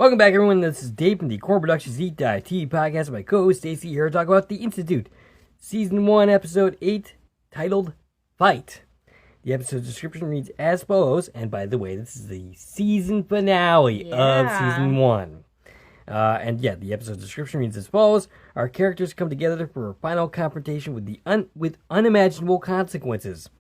Welcome back, everyone. This is Dave from the Korman Productions Deep Dive TV podcast. My co-host Stacie here to talk about The Institute, Season 1, Episode 8, titled Fight. The episode description reads as follows, and by the way, this is the season finale of Season 1. The episode description reads as follows. Our characters come together for a final confrontation with unimaginable consequences.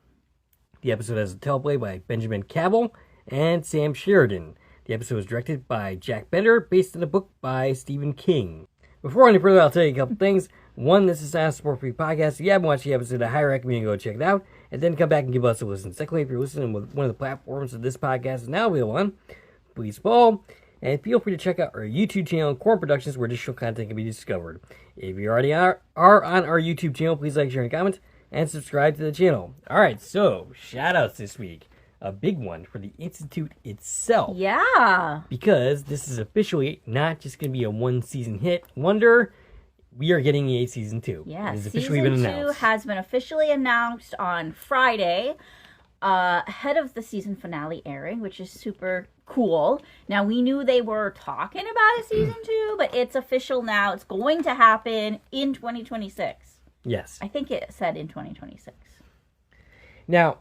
The episode has a teleplay by Benjamin Cavell and Sam Sheridan. The episode was directed by Jack Bender, based on a book by Stephen King. Before any further, I'll tell you a couple things. One, this is not a support-free podcast. If you haven't watched the episode, I highly recommend you go check it out, and then come back and give us a listen. Secondly, if you're listening with one of the platforms that this podcast is now available on, please follow, and feel free to check out our YouTube channel, Korman Productions, where additional content can be discovered. If you already are on our YouTube channel, please like, share, and comment, and subscribe to the channel. Alright, so, shout-outs this week. A big one for the Institute itself. Yeah. Because this is officially not just going to be a one-season hit wonder. We are getting a Season 2. Yeah, it has officially been announced. Season 2 has been officially announced on Friday, ahead of the season finale airing, which is super cool. Now, we knew they were talking about a Season 2, but it's official now. It's going to happen in 2026. Yes. I think it said in 2026. Now,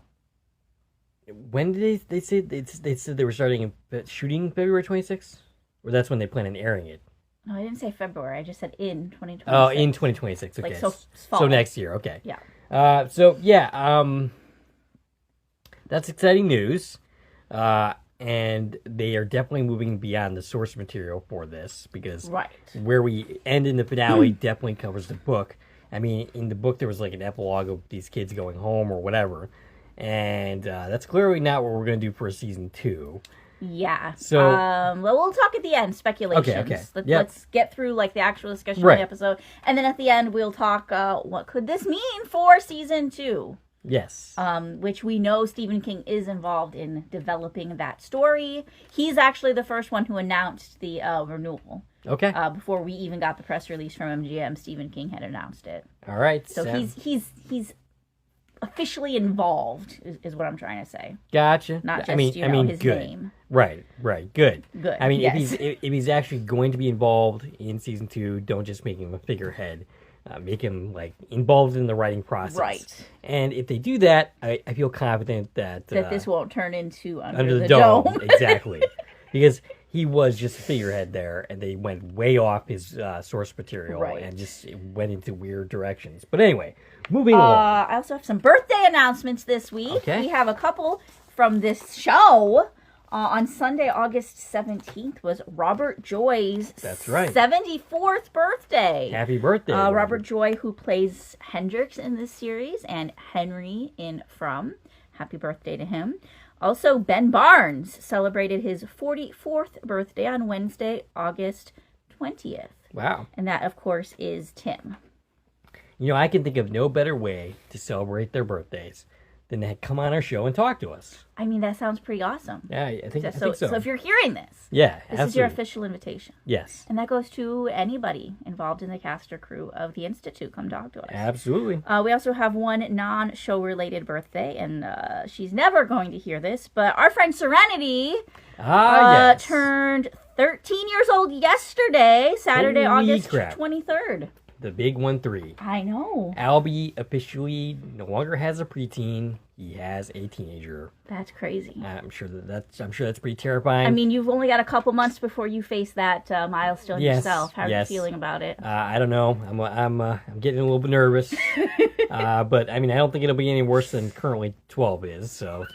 when did they say they said they were starting shooting February 26th? Or that's when they plan on airing it? No, I didn't say February. I just said in 2026. Oh, in 2026. Okay. Like, so next year. Okay. Yeah. That's exciting news. And they are definitely moving beyond the source material for this because where we end in the finale definitely covers the book. I mean, in the book there was like an epilogue of these kids going home or whatever. And that's clearly not what we're going to do for Season 2. Yeah. So, well, we'll talk at the end, speculations. Okay. Let's get through like the actual discussion of the episode. And then at the end, we'll talk what could this mean for Season 2. Yes. Which we know Stephen King is involved in developing that story. He's actually the first one who announced the renewal. Okay. Before we even got the press release from MGM, Stephen King had announced it. All right. So he's officially involved is what I'm trying to say. Gotcha. Not just his good. name. Right. Good. Good. I mean, yes. if he's actually going to be involved in Season 2, don't just make him a figurehead. Make him like involved in the writing process. Right. And if they do that, I feel confident that this won't turn into Under the Dome. Exactly. Because he was just a figurehead there, and they went way off his source material and just went into weird directions. But anyway, moving along. I also have some birthday announcements this week. Okay. We have a couple from this show. On Sunday, August 17th, was Robert Joy's 74th birthday. Happy birthday. Robert Joy, who plays Hendrix in this series, and Henry in From. Happy birthday to him. Also, Ben Barnes celebrated his 44th birthday on Wednesday, August 20th. Wow. And that, of course, is Tim. You know, I can think of no better way to celebrate their birthdays than to come on our show and talk to us. I mean, that sounds pretty awesome. Yeah, I think so. So if you're hearing this, this is your official invitation. Yes. And that goes to anybody involved in the cast or crew of the Institute. Come talk to us. Absolutely. We also have one non-show related birthday, and she's never going to hear this, but our friend Serenity turned 13 years old yesterday, Saturday, August 23rd. The big 1-3. I know. Albie officially no longer has a preteen. He has a teenager. That's crazy. I'm sure that's pretty terrifying. I mean, you've only got a couple months before you face that milestone yourself. How are you feeling about it? I don't know. I'm getting a little bit nervous. But I mean, I don't think it'll be any worse than currently 12 is. So,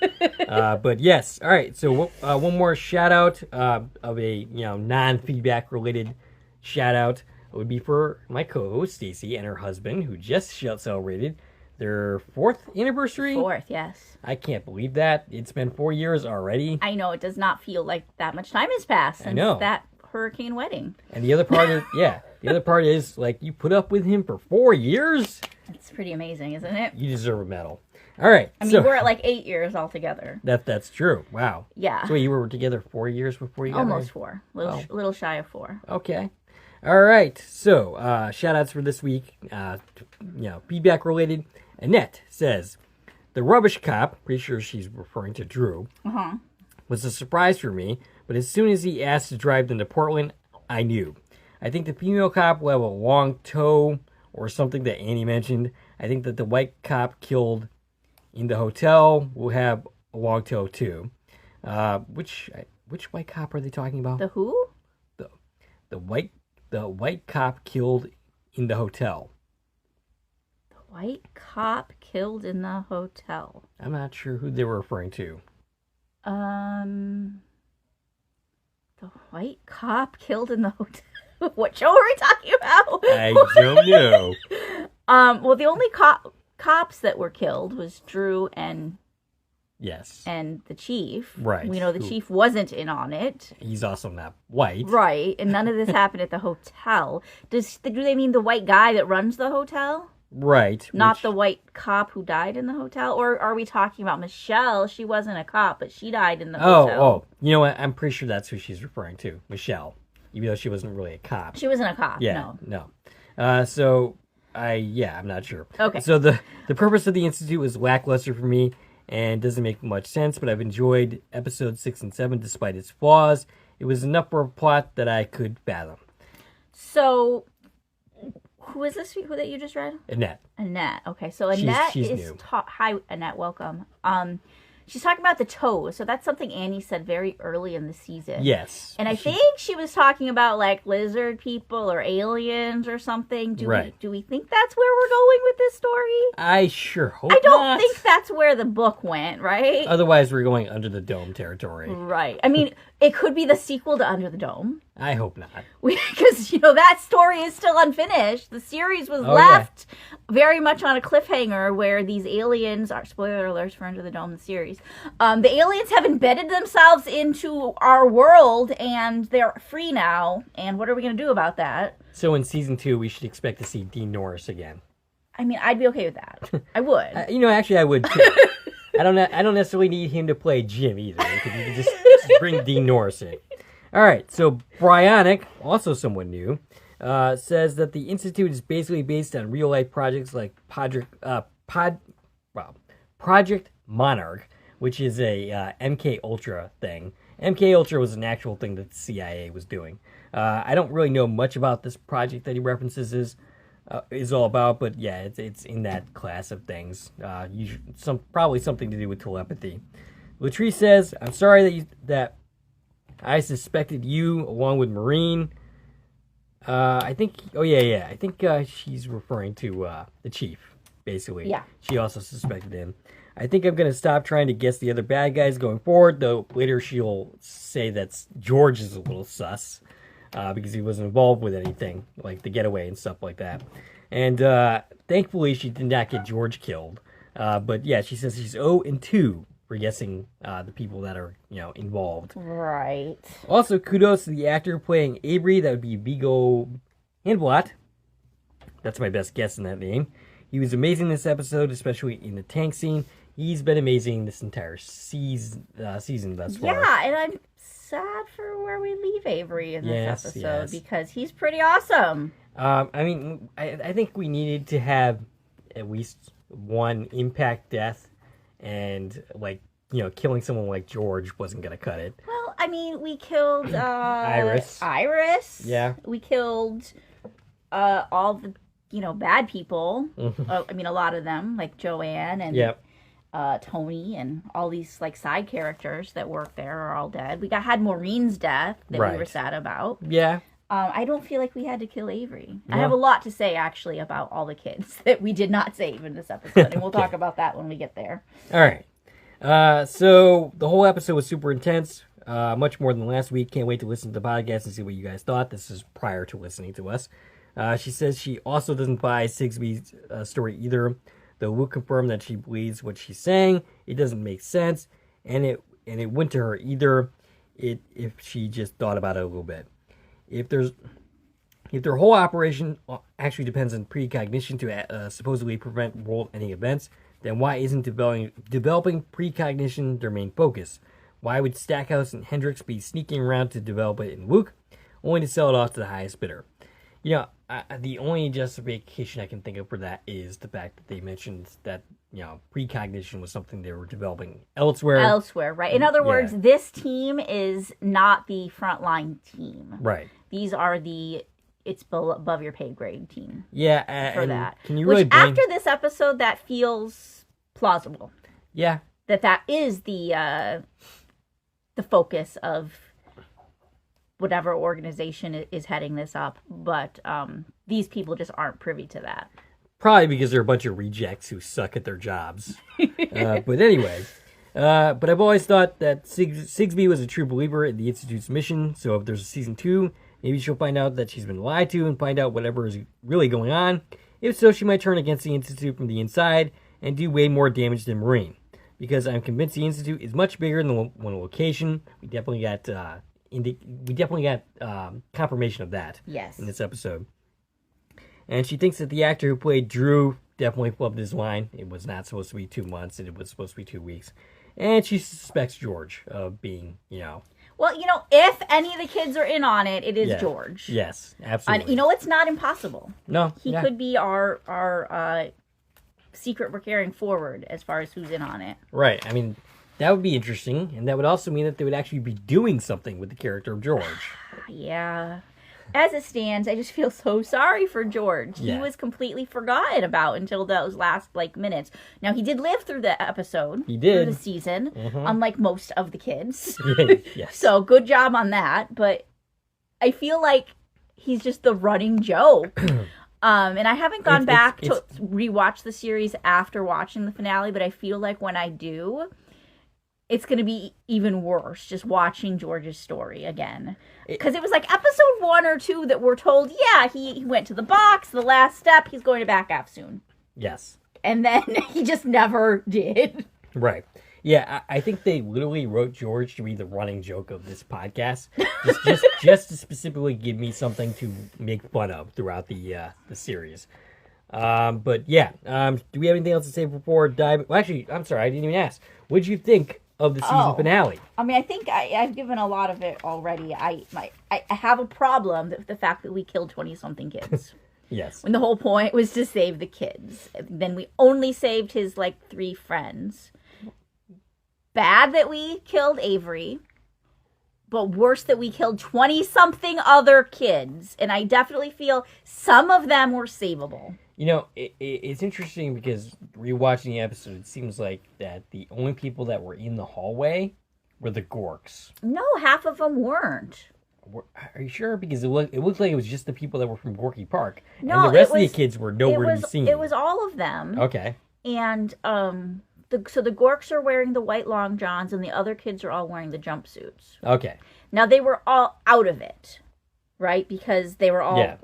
but yes. All right. So one more shout out of a non-feedback related shout out. Would be for my co-host Stacie and her husband, who just celebrated their 4th anniversary. 4th, yes. I can't believe that. It's been 4 years already. I know, it does not feel like that much time has passed since that hurricane wedding. And the other part is, the other part is, like, you put up with him for 4 years? It's pretty amazing, isn't it? You deserve a medal. All right. I mean, we're at like 8 years altogether. That's true. Wow. Yeah. So you were together 4 years before you got Almost married? 4. Little shy of 4. Okay. All right, so shout-outs for this week, feedback related. Annette says, the rubbish cop, pretty sure she's referring to Drew, was a surprise for me, but as soon as he asked to drive them to Portland, I knew. I think the female cop will have a long toe or something that Annie mentioned. I think that the white cop killed in the hotel will have a long toe too. Which white cop are they talking about? The who? The white cop killed in the hotel. The white cop killed in the hotel. I'm not sure who they were referring to. The white cop killed in the hotel. What show are we talking about? I don't know. Well, the only cops that were killed was Drew and the chief. Right. We know the chief wasn't in on it. He's also not white. Right, and none of this happened at the hotel. Do they mean the white guy that runs the hotel? Right. Not the white cop who died in the hotel? Or are we talking about Michelle? She wasn't a cop, but she died in the hotel. Oh, you know what? I'm pretty sure that's who she's referring to. Michelle. Even though she wasn't really a cop. She wasn't a cop, no. I'm not sure. Okay. So the purpose of the Institute was lackluster for me and doesn't make much sense, but I've enjoyed episodes 6 and 7 despite its flaws. It was enough for a plot that I could fathom. So, who is this who that you just read? Annette. Okay, so Annette she's is new. Hi, Annette. Welcome. She's talking about the toes, so that's something Annie said very early in the season. Yes. And I think she was talking about like lizard people or aliens or something. Do we think that's where we're going with this story? I sure hope I don't not. think that's where the book went, right? Otherwise, we're going Under the Dome territory. Right. I mean, it could be the sequel to Under the Dome. I hope not. Because, that story is still unfinished. The series was left very much on a cliffhanger where these aliens are, spoiler alerts for Under the Dome, the series, the aliens have embedded themselves into our world and they're free now. And what are we going to do about that? So in season 2, we should expect to see Dean Norris again. I mean, I'd be okay with that. I would. Actually, I would too. I don't necessarily need him to play Jim either. You could just bring Dean Norris in. All right, so Bryonic, also someone new, says that the Institute is basically based on real-life projects like Project Monarch, which is a MK Ultra thing. MK Ultra was an actual thing that the CIA was doing. I don't really know much about this project that he references is all about, but yeah, it's in that class of things. Probably something to do with telepathy. Latrice says, "I'm sorry that I suspected you along with Marine." I think she's referring to the chief, basically. Yeah. She also suspected him. I think I'm going to stop trying to guess the other bad guys going forward, though later she'll say that George is a little sus, because he wasn't involved with anything, like the getaway and stuff like that. And thankfully she did not get George killed. But yeah, she says she's 0-2 for guessing the people that are, involved. Right. Also, kudos to the actor playing Avery. That would be Viggo Handblot. That's my best guess in that name. He was amazing this episode, especially in the tank scene. He's been amazing this entire season thus far. Yeah, and I'm sad for where we leave Avery in this episode because he's pretty awesome. I think we needed to have at least one impact death, and killing someone like George wasn't gonna cut it. Well, I mean, we killed Iris. Yeah. We killed all the bad people. I mean, a lot of them, like Joanne and Tony and all these side characters that work there are all dead. We had Maureen's death that we were sad about. Yeah. I don't feel like we had to kill Avery. No. I have a lot to say, actually, about all the kids that we did not save in this episode, and we'll talk about that when we get there. All right. So the whole episode was super intense, much more than last week. Can't wait to listen to the podcast and see what you guys thought. This is prior to listening to us. She says she also doesn't buy Sigsbee's story either, though we'll confirm that she believes what she's saying. It doesn't make sense, and it wouldn't to her either if she just thought about it a little bit. If their whole operation actually depends on precognition to supposedly prevent world-ending events, then why isn't developing precognition their main focus? Why would Stackhouse and Hendricks be sneaking around to develop it in Luke, only to sell it off to the highest bidder? the only justification I can think of for that is the fact that they mentioned that, precognition was something they were developing elsewhere. Elsewhere, right. In other words, this team is not the frontline team. Right. These are it's above your pay grade team. Yeah, for that. Can you really after this episode, that feels plausible. Yeah. That is the focus of whatever organization is heading this up, but these people just aren't privy to that. Probably because they're a bunch of rejects who suck at their jobs. But anyway, but I've always thought that Sigsbee was a true believer in the Institute's mission, so if there's a season 2, maybe she'll find out that she's been lied to and find out whatever is really going on. If so, she might turn against the Institute from the inside and do way more damage than Marine. Because I'm convinced the Institute is much bigger than one location. We definitely got confirmation of that. Yes. In this episode. And she thinks that the actor who played Drew definitely flubbed his line. It was not supposed to be 2 months, and it was supposed to be 2 weeks. And she suspects George of being, Well, if any of the kids are in on it, it is George. Yes, absolutely. And it's not impossible. No. He could be our secret we're carrying forward as far as who's in on it. Right. I mean, that would be interesting, and that would also mean that they would actually be doing something with the character of George. Yeah. As it stands, I just feel so sorry for George. Yeah. He was completely forgotten about until those last, minutes. Now, he did live through the episode. He did. Through the season, unlike most of the kids. Yes. So, good job on that. But I feel like he's just the running joke. And I haven't gone back to rewatch the series after watching the finale, but I feel like when I do, it's going to be even worse just watching George's story again. Because it was like episode 1 or 2 that we're told, yeah, he went to the box, the last step, he's going to back out soon. Yes. And then he just never did. Right. Yeah, I think they literally wrote George to be the running joke of this podcast, just to specifically give me something to make fun of throughout the series. But yeah, do we have anything else to say before diving? Well, actually, I'm sorry, I didn't even ask. What did you think of the season finale? I mean, I think I've given a lot of it already. I have a problem with the fact that we killed 20-something kids. Yes. When the whole point was to save the kids. Then we only saved his 3 friends. Bad that we killed Avery, but worse that we killed 20-something other kids. And I definitely feel some of them were savable. It's interesting because rewatching the episode, it seems like that the only people that were in the hallway were the Gorks. No, half of them weren't. Are you sure? Because it looked like it was just the people that were from Gorky Park. No, and the rest of the kids were nowhere to be seen. It was all of them. Okay. And, so the Gorks are wearing the white long johns, and the other kids are all wearing the jumpsuits. Okay. Now, they were all out of it, right? Because they were all,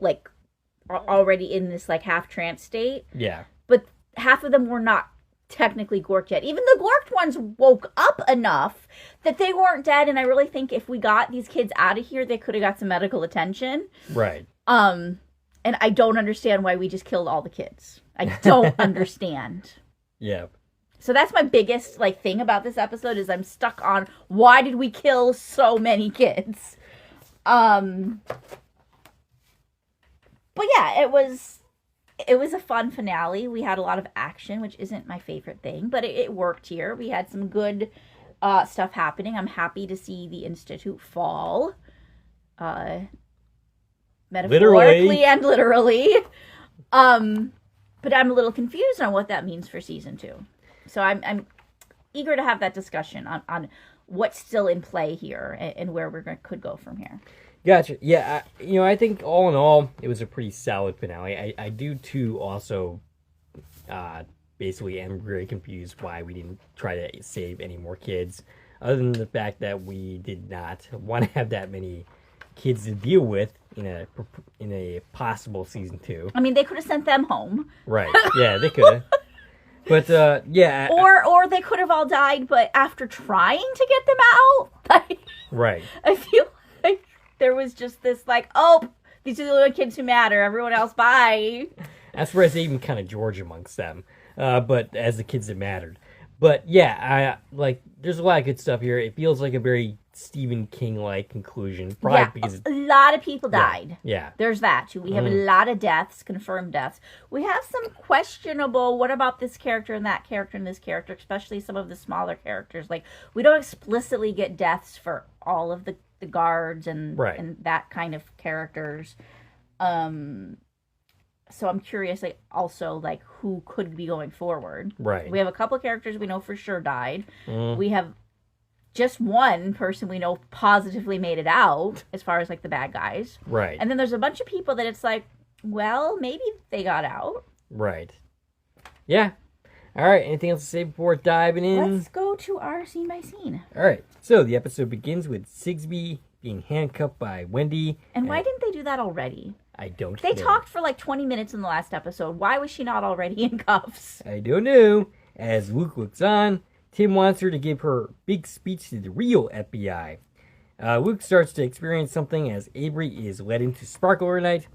already in this, half-trance state. Yeah. But half of them were not technically Gorked yet. Even the Gorked ones woke up enough that they weren't dead, and I really think if we got these kids out of here, they could have got some medical attention. Right. And I don't understand why we just killed all the kids. I don't understand. Yeah. So that's my biggest thing about this episode is I'm stuck on why did we kill so many kids? But yeah, it was a fun finale. We had a lot of action, which isn't my favorite thing, but it worked here. We had some good stuff happening. I'm happy to see the Institute fall. Metaphorically and literally. But I'm a little confused on what that means for season 2. So I'm eager to have that discussion on what's still in play here and where could go from here. Gotcha. Yeah, I think all in all, it was a pretty solid finale. I do, too, also basically am very confused why we didn't try to save any more kids, other than the fact that we did not want to have that many kids to deal with in a possible season 2. I mean, they could have sent them home. Right. Yeah, they could have. But, yeah. Or they could have all died, but after trying to get them out, right. I feel like there was just this these are the little kids who matter. Everyone else, bye. That's where I say even kind of George amongst them. But as the kids that mattered. But, yeah, there's a lot of good stuff here. It feels like a very Stephen King-like conclusion. Probably because a lot of people died. Yeah. There's that, too. We have a lot of deaths, confirmed deaths. We have some questionable, what about this character and that character and this character, especially some of the smaller characters. Like, we don't explicitly get deaths for all of the guards and that kind of characters. So I'm curious, like, also, like, who could be going forward. Right. We have a couple characters we know for sure died. We have just one person we know positively made it out, as far as, like, the bad guys. Right. And then there's a bunch of people that it's like, well, maybe they got out. Right. Yeah. All right. Anything else to say before diving in? Let's go to our scene by scene. All right. So the episode begins with Sigsbee being handcuffed by Wendy. And why didn't they do that already? I don't know. They talked for like 20 minutes in the last episode. Why was she not already in cuffs? I don't know. As Luke looks on, Tim wants her to give her big speech to the real FBI. Luke starts to experience something as Avery is led into Sparkler Night.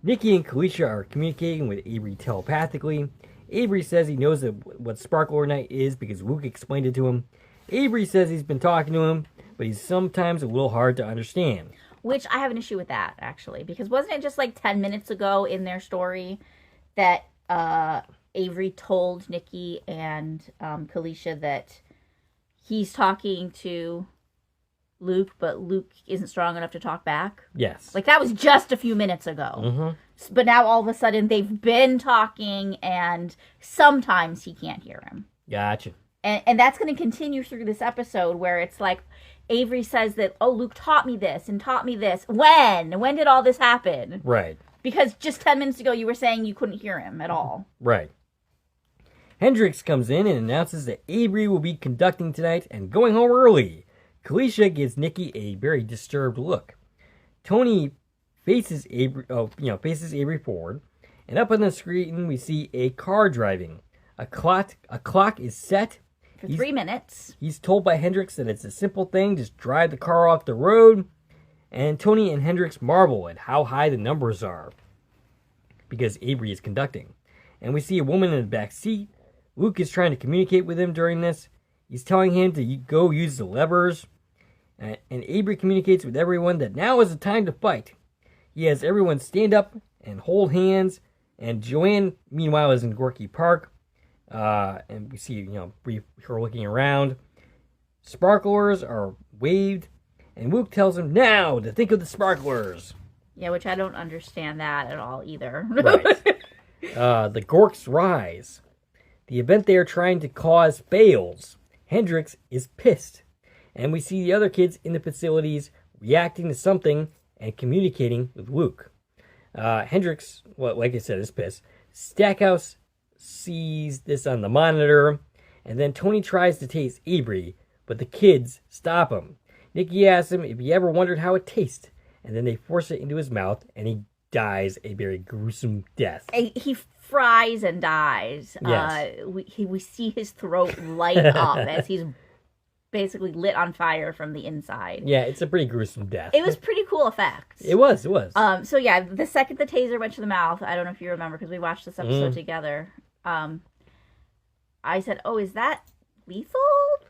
Nikki and Kalisha are communicating with Avery telepathically. Avery says he knows what Sparkler Night is because Luke explained it to him. Avery says he's been talking to him, but he's sometimes a little hard to understand. Which I have an issue with that, actually. Because wasn't it just like 10 minutes ago in their story that Avery told Nikki and Kalisha that he's talking to Luke, but Luke isn't strong enough to talk back? Yes. Like, that was just a few minutes ago. Mm-hmm. But now all of a sudden they've been talking and sometimes he can't hear him. Gotcha. And that's going to continue through this episode where it's like Avery says that, oh, Luke taught me this and taught me this. When? When did all this happen? Right. Because just 10 minutes ago you were saying you couldn't hear him at all. Right. Hendrix comes in and announces that Avery will be conducting tonight and going home early. Kalisha gives Nikki a very disturbed look. Tony faces Avery forward, and up on the screen we see a car driving. A clock is set. For 3 minutes. He's told by Hendrix that it's a simple thing, just drive the car off the road. And Tony and Hendrix marvel at how high the numbers are, because Avery is conducting. And we see a woman in the back seat. Luke is trying to communicate with him during this. He's telling him to go use the levers. And Avery communicates with everyone that now is the time to fight. He has everyone stand up and hold hands. And Joanne, meanwhile, is in Gorky Park. And we see, her looking around. Sparklers are waved. And Luke tells him now to think of the sparklers. Yeah, which I don't understand that at all either. Right. The Gorks rise. The event they are trying to cause fails. Hendrix is pissed. And we see the other kids in the facilities reacting to something and communicating with Luke. Hendrix, like I said, is pissed. Stackhouse sees this on the monitor. And then Tony tries to taste Avery, but the kids stop him. Nikki asks him if he ever wondered how it tastes. And then they force it into his mouth, and he dies a very gruesome death. He fries and dies. Yes. We see his throat light up as he's basically lit on fire from the inside. Yeah, it's a pretty gruesome death. It was pretty cool effects. It was. So yeah, the second the taser went to the mouth, I don't know if you remember because we watched this episode together. I said, "Oh, is that lethal?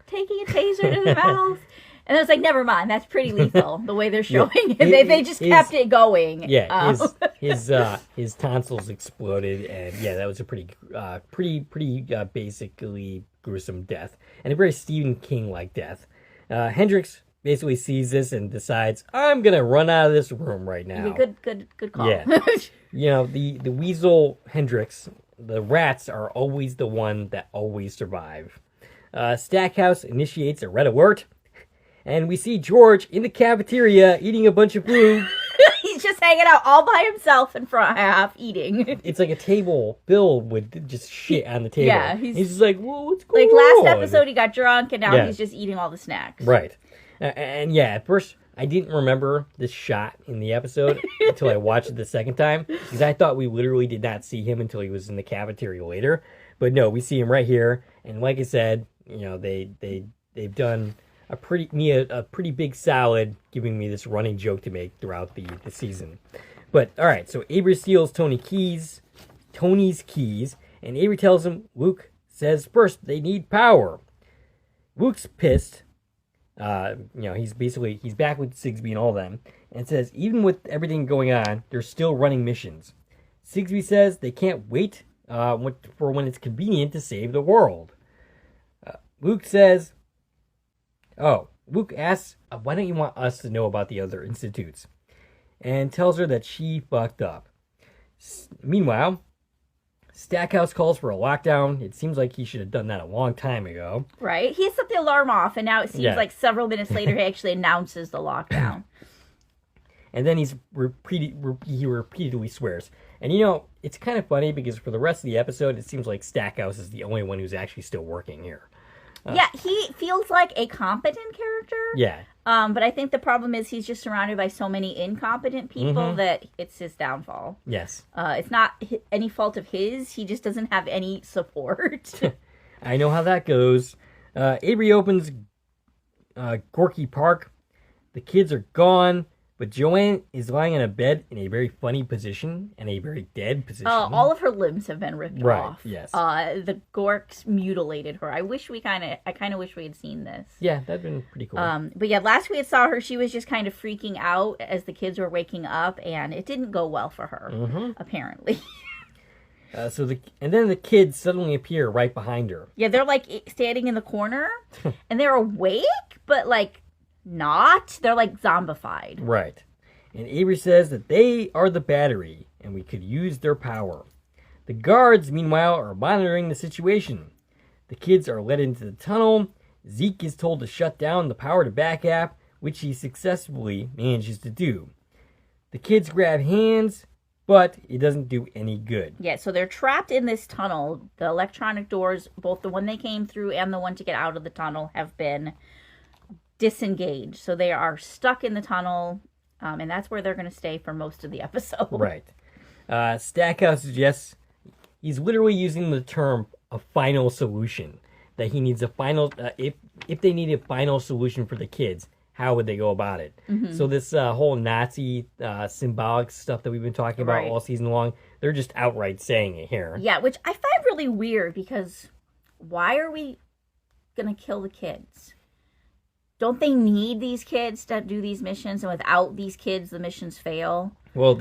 Taking a taser to the mouth?" And I was like, "Never mind, that's pretty lethal." The way they're showing it, they just kept it going. Yeah, his tonsils exploded, and yeah, that was a pretty basically gruesome death, and a very Stephen King-like death. Hendrix basically sees this and decides, "I'm gonna run out of this room right now." Good call. Yeah, the weasel Hendrix, the rats are always the one that always survive. Stackhouse initiates a red alert. And we see George in the cafeteria eating a bunch of food. He's just hanging out all by himself in front half eating. It's like a table filled with just shit on the table. Yeah, he's just like, "Whoa, what's going on?" Like last episode, he got drunk, and now he's just eating all the snacks. Right. And yeah, at first, I didn't remember this shot in the episode until I watched it the second time, because I thought we literally did not see him until he was in the cafeteria later. But no, we see him right here, and like I said, they've done a pretty big salad, giving me this running joke to make throughout the season. But all right, so Avery steals Tony's keys, and Avery tells him Luke says first they need power. Luke's pissed, He's back with Sigsbee and all them, and says even with everything going on, they're still running missions. Sigsbee says they can't wait for when it's convenient to save the world. Luke asks, why don't you want us to know about the other institutes? And tells her that she fucked up. Meanwhile, Stackhouse calls for a lockdown. It seems like he should have done that a long time ago. Right. He set the alarm off, and now it seems like several minutes later he actually announces the lockdown. And then he repeatedly swears. And it's kind of funny because for the rest of the episode, it seems like Stackhouse is the only one who's actually still working here. Yeah, he feels like a competent character. Yeah. But I think the problem is he's just surrounded by so many incompetent people that it's his downfall. Yes. It's not any fault of his. He just doesn't have any support. I know how that goes. Avery opens Gorky Park. The kids are gone. But Joanne is lying on a bed in a very funny position and a very dead position. All of her limbs have been ripped off. Yes. The Gorks mutilated her. I kind of wish we had seen this. Yeah, that'd been pretty cool. But yeah, last we had saw her, she was just kind of freaking out as the kids were waking up, and it didn't go well for her, apparently. And then the kids suddenly appear right behind her. Yeah, they're like standing in the corner, and they're awake, but like not. They're like zombified. Right. And Avery says that they are the battery and we could use their power. The guards, meanwhile, are monitoring the situation. The kids are led into the tunnel. Zeke is told to shut down the power to back app, which he successfully manages to do. The kids grab hands, but it doesn't do any good. Yeah, so they're trapped in this tunnel. The electronic doors, both the one they came through and the one to get out of the tunnel, have been disengaged. So they are stuck in the tunnel, and that's where they're going to stay for most of the episode. Right. Stackhouse suggests he's literally using the term a final solution. That he needs a final, if they need a final solution for the kids, how would they go about it? So this whole Nazi symbolic stuff that we've been talking about all season long, they're just outright saying it here. Yeah, which I find really weird because why are we going to kill the kids? Don't they need these kids to do these missions? And without these kids, the missions fail? Well,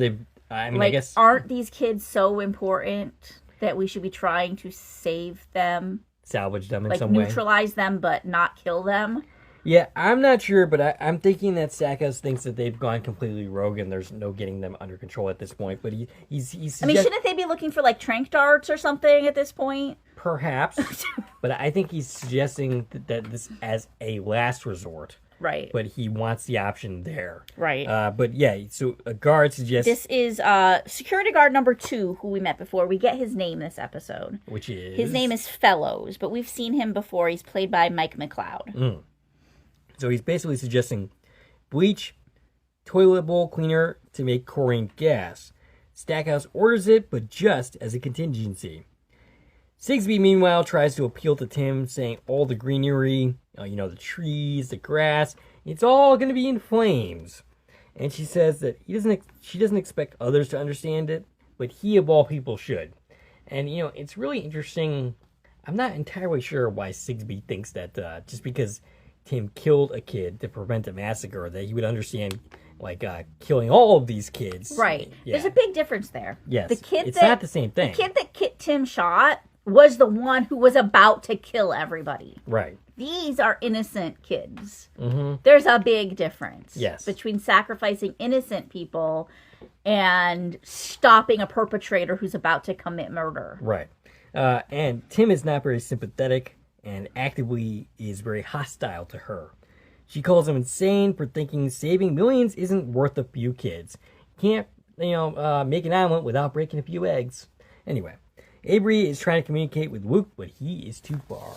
I guess... Aren't these kids so important that we should be trying to save them? Salvage them in some way? Neutralize them, but not kill them? Yeah, I'm not sure, but I'm thinking that Stackhouse thinks that they've gone completely rogue and there's no getting them under control at this point. But he's shouldn't they be looking for, trank darts or something at this point? Perhaps. But I think he's suggesting that this as a last resort. Right. But he wants the option there. Right. But yeah, so a guard suggests... This is security guard number 2, who we met before. We get his name this episode. Which is... His name is Fellows, but we've seen him before. He's played by Mike McLeod. So he's basically suggesting bleach, toilet bowl cleaner to make chlorine gas. Stackhouse orders it, but just as a contingency. Sigsbee, meanwhile, tries to appeal to Tim, saying all the greenery, the trees, the grass, it's all going to be in flames. And she says that she doesn't expect others to understand it, but he of all people should. And, it's really interesting. I'm not entirely sure why Sigsbee thinks that just because Tim killed a kid to prevent a massacre, that he would understand, killing all of these kids. Right. Yeah. There's a big difference there. Yes. It's not the same thing. The kid that Tim shot was the one who was about to kill everybody. Right. These are innocent kids. There's a big difference between sacrificing innocent people and stopping a perpetrator who's about to commit murder. Right. And Tim is not very sympathetic and actively is very hostile to her. She calls him insane for thinking saving millions isn't worth a few kids. Can't, make an omelet without breaking a few eggs. Anyway, Avery is trying to communicate with Luke, but he is too far.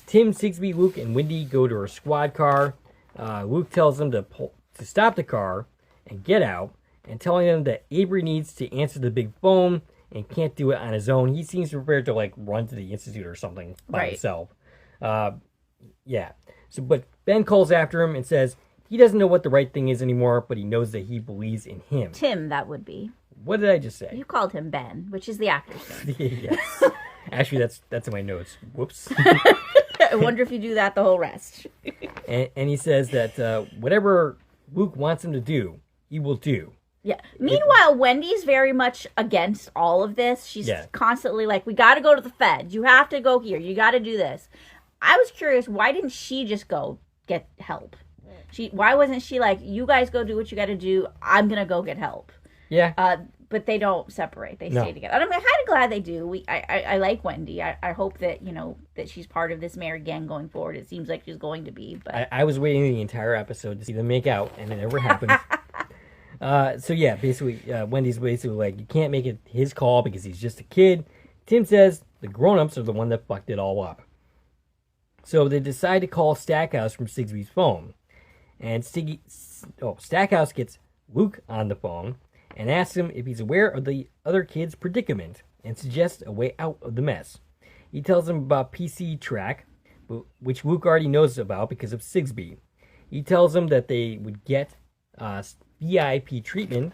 Tim, Sigsbee, Luke, and Wendy go to her squad car. Luke tells them to stop the car and get out, and telling them that Avery needs to answer the big phone and can't do it on his own. He seems prepared to run to the institute or something by himself. Yeah. So, but Ben calls after him and says he doesn't know what the right thing is anymore, but he knows that he believes in him. Tim, that would be. What did I just say? You called him Ben, which is the actor's name. Yes. Actually, that's in my notes. Whoops. I wonder if you do that the whole rest. and he says that whatever Luke wants him to do, he will do. Yeah. Meanwhile, Wendy's very much against all of this. She's constantly like, we got to go to the feds. You have to go here. You got to do this. I was curious, why didn't she just go get help? Why wasn't she like, you guys go do what you got to do. I'm going to go get help. Yeah. But they don't separate. They stay together. And I'm kind of glad they do. I like Wendy. I hope that, that she's part of this married gang going forward. It seems like she's going to be. But I was waiting the entire episode to see them make out, and it never happened. So yeah, basically, Wendy's basically like, you can't make it his call because he's just a kid. Tim says the grown-ups are the one that fucked it all up. So they decide to call Stackhouse from Sigsbee's phone. And Stackhouse gets Luke on the phone and asks him if he's aware of the other kid's predicament and suggests a way out of the mess. He tells him about PC Track, which Luke already knows about because of Sigsbee. He tells him that they would get VIP treatment,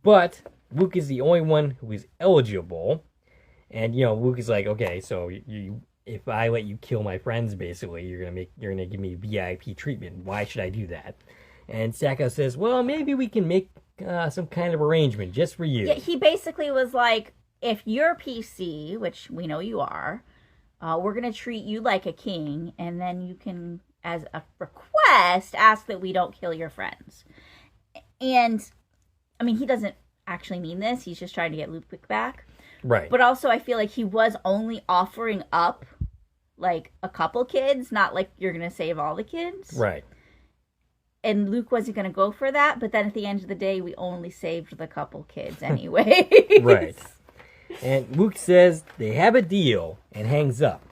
but Luke is the only one who is eligible. And Luke is like, okay, so if I let you kill my friends, basically, you're gonna give me VIP treatment. Why should I do that? And Stackhouse says, well, maybe we can make some kind of arrangement just for you. Yeah, he basically was like, if you're PC, which we know you are, we're gonna treat you like a king, and then you can, as a request, ask that we don't kill your friends. And I mean, he doesn't actually mean this. He's just trying to get Luke back. Right. But also, I feel like he was only offering up like a couple kids, not like you're gonna save all the kids. Right. And Luke wasn't gonna go for that, but then at the end of the day, we only saved the couple kids anyway. Right. And Luke says they have a deal and hangs up.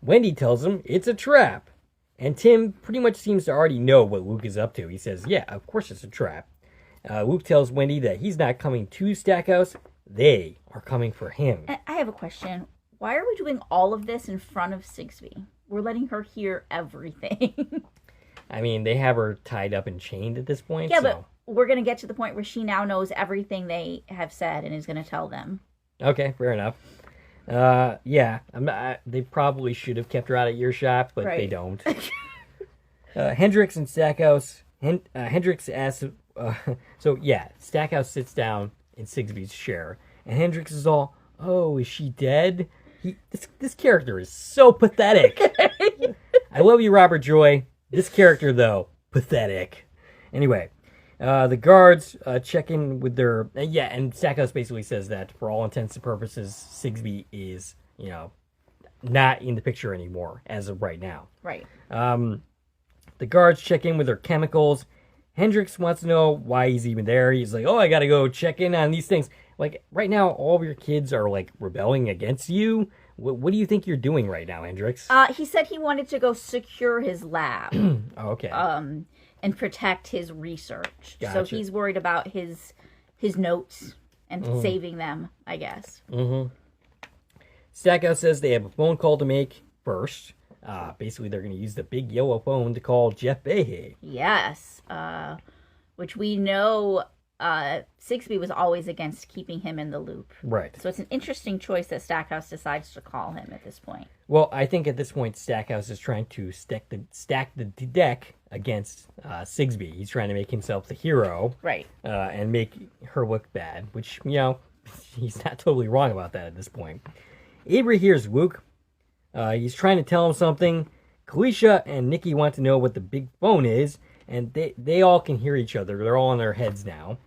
Wendy tells him it's a trap. And Tim pretty much seems to already know what Luke is up to. He says, yeah, of course it's a trap. Luke tells Wendy that he's not coming to Stackhouse. They are coming for him. I have a question. Why are we doing all of this in front of Sigsbee? We're letting her hear everything. I mean, they have her tied up and chained at this point. Yeah, but we're going to get to the point where she now knows everything they have said and is going to tell them. Okay, fair enough. Yeah, they probably should have kept her out of earshot, but they don't. Hendricks and Stackhouse. Hendricks asks... Stackhouse sits down in Sigsbee's chair, and Hendricks is all, oh, is she dead? This character is so pathetic. I love you, Robert Joy. This character, though, pathetic. Anyway, the guards check in with their... and Stackhouse basically says that for all intents and purposes, Sigsbee is, not in the picture anymore as of right now. Right. The guards check in with their chemicals. Hendricks wants to know why he's even there. He's like, oh, I gotta go check in on these things. Like, right now, all of your kids are, like, rebelling against you. What do you think you're doing right now, Hendricks? He said he wanted to go secure his lab. Oh, okay. And protect his research. Gotcha. So he's worried about his notes and saving them, I guess. Mm-hmm. Stackhouse says they have a phone call to make first. Basically, they're going to use the big yellow phone to call Jeff Behe. Yes. Which we know Sigsbee was always against keeping him in the loop. Right. So it's an interesting choice that Stackhouse decides to call him at this point. Well, I think at this point, Stackhouse is trying to stack the deck against Sigsbee. He's trying to make himself the hero. Right. And make her look bad, which, he's not totally wrong about that at this point. Avery hears Luke. He's trying to tell him something. Kalisha and Nikki want to know what the big phone is, and they all can hear each other. They're all in their heads now.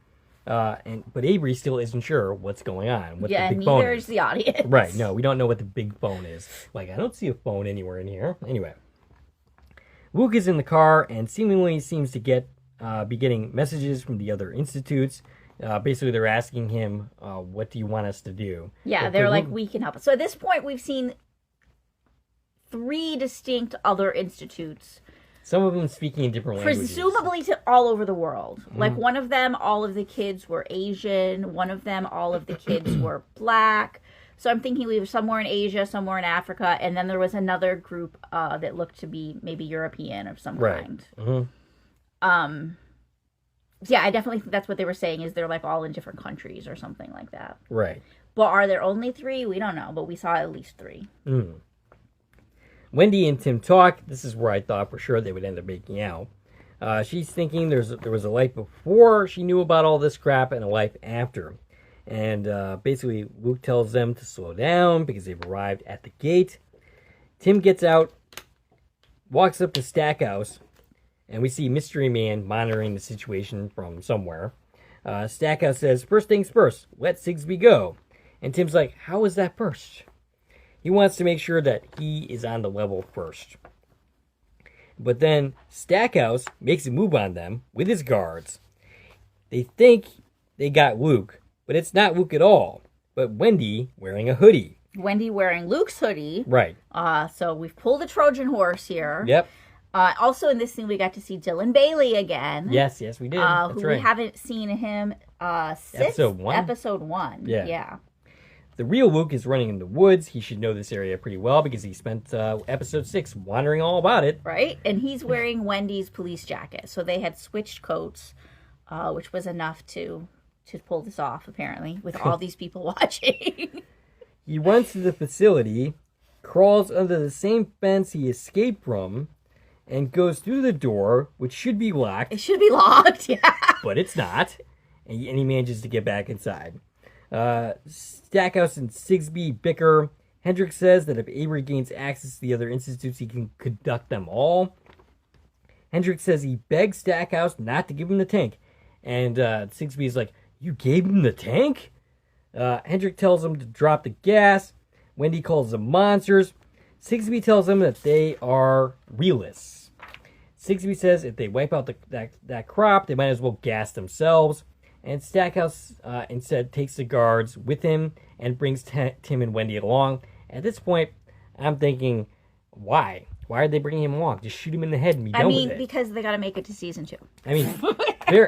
But Avery still isn't sure what's going on. What the big phone neither is the audience. Right, no, we don't know what the big phone is. Like, I don't see a phone anywhere in here. Anyway. Luke is in the car and seemingly seems to be getting messages from the other institutes. Basically, they're asking him, what do you want us to do? Yeah, they're like, we can help. So at this point, we've seen 3 distinct other institutes. Some of them speaking in different languages. Presumably to all over the world. Like, one of them, all of the kids were Asian. One of them, all of the kids were black. So I'm thinking we were somewhere in Asia, somewhere in Africa, and then there was another group that looked to be maybe European of some kind. Mm-hmm. So yeah, I definitely think that's what they were saying, is they're like all in different countries or something like that. Right. But are there only 3? We don't know, but we saw at least 3. Wendy and Tim talk. This is where I thought for sure they would end up making out. She's thinking there was a life before she knew about all this crap and a life after. And basically, Luke tells them to slow down because they've arrived at the gate. Tim gets out, walks up to Stackhouse, and we see Mystery Man monitoring the situation from somewhere. Stackhouse says, "First things first, let Sigsbee go." And Tim's like, "How is that first?" He wants to make sure that he is on the level first. But then Stackhouse makes a move on them with his guards. They think they got Luke, but it's not Luke at all, but Wendy wearing a hoodie. Wendy wearing Luke's hoodie. Right. So we've pulled a Trojan horse here. Yep. Also in this scene, we got to see Dylan Bailey again. Yes, we did. That's who right. we haven't seen him since Episode 1? Episode 1. Yeah. The real Luke is running in the woods. He should know this area pretty well because he spent episode 6 wandering all about it. Right, and he's wearing Wendy's police jacket. So they had switched coats, which was enough to pull this off, apparently, with all these people watching. He runs to the facility, crawls under the same fence he escaped from, and goes through the door, which should be locked. It should be locked, yeah. But it's not. And he manages to get back inside. Stackhouse and Sigsbee bicker. Hendricks says that if Avery gains access to the other institutes, he can conduct them all. Hendricks says he begs Stackhouse not to give him the tank. And Sigsbee's like, "You gave him the tank?" Hendricks tells him to drop the gas. Wendy calls them monsters. Sigsbee tells them that they are realists. Sigsbee says if they wipe out that crop, they might as well gas themselves. And Stackhouse instead takes the guards with him and brings Tim and Wendy along. At this point, I'm thinking, why? Why are they bringing him along? Just shoot him in the head and be done with it. Because they got to make it to season 2. I mean,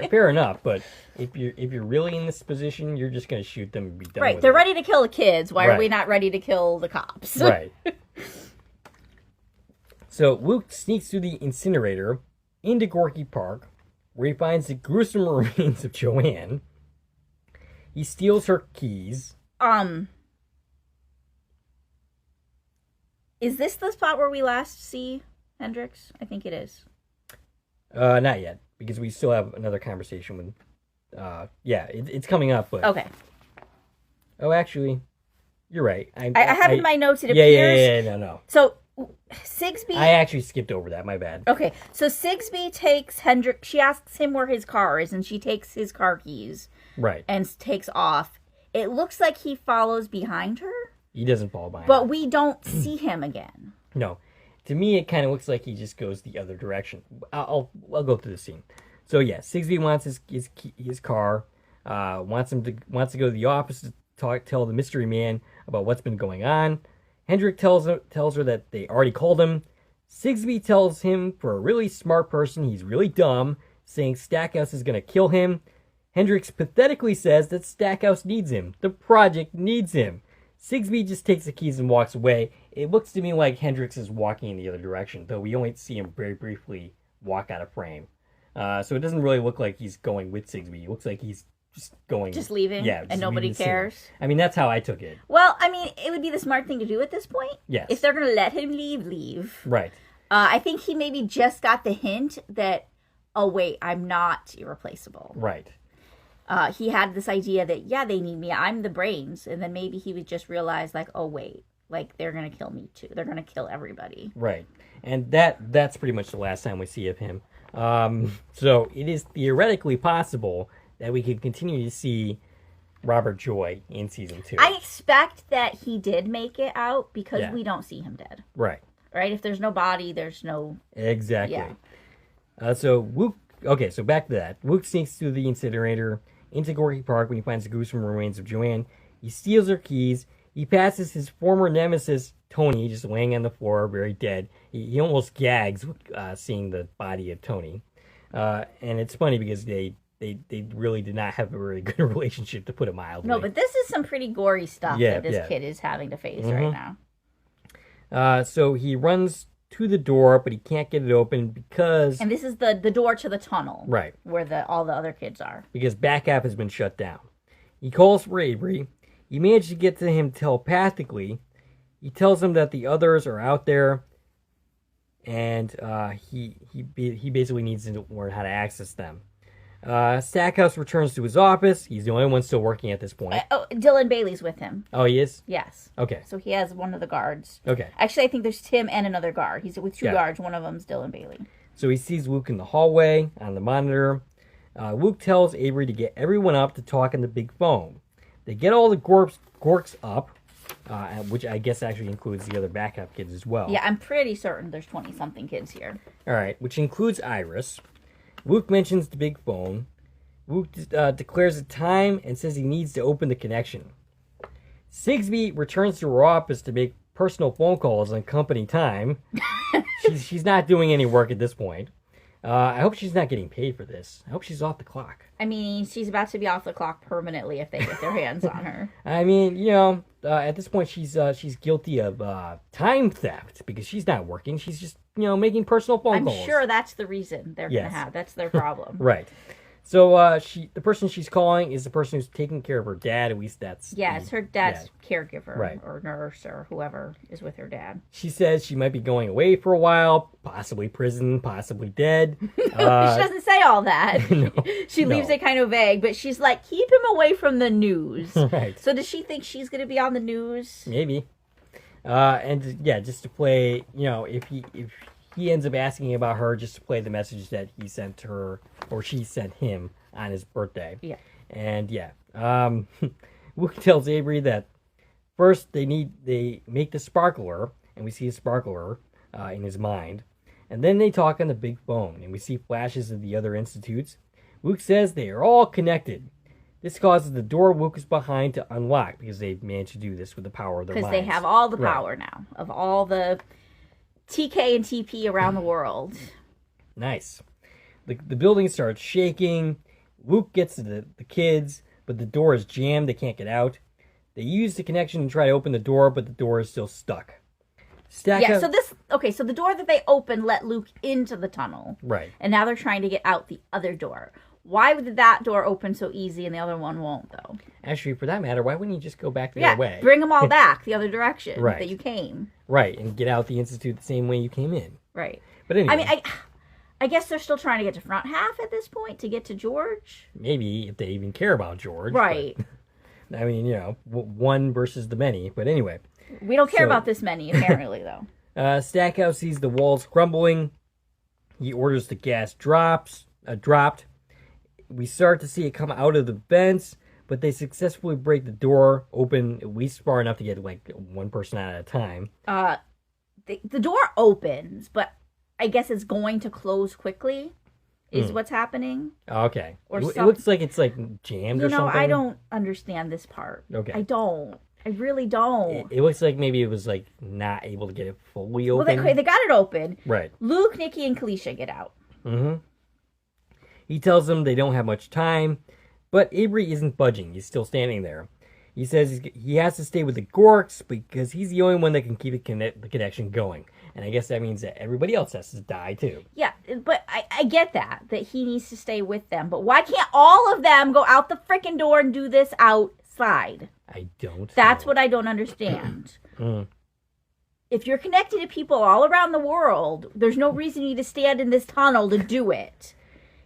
fair enough. But if you're really in this position, you're just going to shoot them and be done with it. Right. They're ready to kill the kids. Why are we not ready to kill the cops? Right. So Luke sneaks through the incinerator into Gorky Park, where he finds the gruesome remains of Joanne. He steals her keys. Is this the spot where we last see Hendricks? I think it is. Not yet, because we still have another conversation with... it's coming up, but... Okay. Oh, actually, you're right. I have in my notes, it appears... No. So, Sigsbee... I actually skipped over that, my bad. Okay, so Sigsbee takes Hendricks... She asks him where his car is, and she takes his car keys. Right. And takes off. It looks like he follows behind her. He doesn't fall behind But her. we don't see him again. No. To me, it kind of looks like he just goes the other direction. I'll go through the scene. So, yeah, Sigsbee wants his car, wants to go to the office to tell the mystery man about what's been going on. Hendrick tells her that they already called him. Sigsbee tells him, for a really smart person, he's really dumb, saying Stackhouse is going to kill him. Hendricks pathetically says that Stackhouse needs him. The project needs him. Sigsbee just takes the keys and walks away. It looks to me like Hendricks is walking in the other direction, though we only see him very briefly walk out of frame. So it doesn't really look like he's going with Sigsbee. It looks like he's just going... Just leaving? Yeah. And nobody cares? I mean, that's how I took it. Well, I mean, it would be the smart thing to do at this point. Yes. If they're going to let him leave. Right. I think he maybe just got the hint that, oh, wait, I'm not irreplaceable. Right. He had this idea that, yeah, they need me. I'm the brains. And then maybe he would just realize, like, oh, wait, like, they're going to kill me, too. They're going to kill everybody. Right. And that's pretty much the last time we see of him. So it is theoretically possible that we could continue to see Robert Joy in season 2. I expect that he did make it out because we don't see him dead. Right. Right? If there's no body, there's no... Exactly. Yeah. So Luke... Okay, so back to that. Luke sneaks through the incinerator into Gorky Park when he finds the gruesome remains of Joanne. He steals her keys. He passes his former nemesis, Tony, just laying on the floor, very dead. He almost gags seeing the body of Tony. And it's funny because they really did not have a very good relationship, to put it mildly. No, but this is some pretty gory stuff that this kid is having to face right now. So he runs to the door, but he can't get it open because... And this is the door to the tunnel. Right. Where all the other kids are. Because backup has been shut down. He calls for Avery. He managed to get to him telepathically. He tells him that the others are out there. and he basically needs to learn how to access them. Stackhouse returns to his office. He's the only one still working at this point. Dylan Bailey's with him. Oh, he is? Yes. Okay. So he has one of the guards. Okay. Actually, I think there's Tim and another guard. He's with two Yeah. guards. One of them's Dylan Bailey. So he sees Luke in the hallway on the monitor. Luke tells Avery to get everyone up to talk on the big phone. They get all the Gorks up, which I guess actually includes the other backup kids as well. Yeah, I'm pretty certain there's 20-something kids here. All right, which includes Iris. Luke mentions the big phone. Luke declares the time and says he needs to open the connection. Sigsbee returns to her office to make personal phone calls on company time. She's not doing any work at this point. I hope she's not getting paid for this. I hope she's off the clock. I mean, she's about to be off the clock permanently if they get their hands on her. I mean, at this point she's guilty of time theft because she's not working. She's just making personal phone calls. I'm sure that's the reason they're gonna have. That's their problem. Right. So the person she's calling is the person who's taking care of her dad. At least that's it's her dad's caregiver, right, or nurse, or whoever is with her dad. She says she might be going away for a while, possibly prison, possibly dead. She doesn't say all that. No, she leaves it kind of vague, but she's like, keep him away from the news. Right. So does she think she's going to be on the news? Maybe. And just to play, if he ends up asking about her, just to play the message that he sent her, or she sent him on his birthday. Yeah. And Luke tells Avery that first they make the sparkler, and we see a sparkler in his mind. And then they talk on the big phone, and we see flashes of the other institutes. Luke says they are all connected. This causes the door Luke is behind to unlock, because they've managed to do this with the power of their minds. Because they have all the power now, of all the TK and TP around the world. Nice. The building starts shaking. Luke gets to the kids, but the door is jammed. They can't get out. They use the connection to try to open the door, but the door is still stuck. So the door that they opened let Luke into the tunnel. Right. And now they're trying to get out the other door. Why would that door open so easy and the other one won't, though? Actually, for that matter, why wouldn't you just go back the other way? Bring them all back the other direction Right. that you came. Right, and get out the Institute the same way you came in. Right. But anyway. I mean, I guess they're still trying to get to front half at this point to get to George. Maybe, if they even care about George. Right. But, I mean, one versus the many. But anyway. We don't care about this many, apparently, though. Stackhouse sees the walls crumbling. He orders the gas dropped. We start to see it come out of the vents, but they successfully break the door open at least far enough to get one person out at a time. The door opens, but I guess it's going to close quickly is what's happening. Okay. Or it looks like it's jammed or something. I don't understand this part. Okay. I don't. I really don't. It looks like maybe it was not able to get it fully open. Well, they got it open. Right. Luke, Nikki, and Kalisha get out. Mm-hmm. He tells them they don't have much time, but Avery isn't budging. He's still standing there. He says he has to stay with the Gorks because he's the only one that can keep the connection going. And I guess that means that everybody else has to die too. Yeah, but I get that he needs to stay with them. But why can't all of them go out the frickin' door and do this outside? I don't That's know. what I don't understand. If you're connected to people all around the world, there's no reason you need to stand in this tunnel to do it.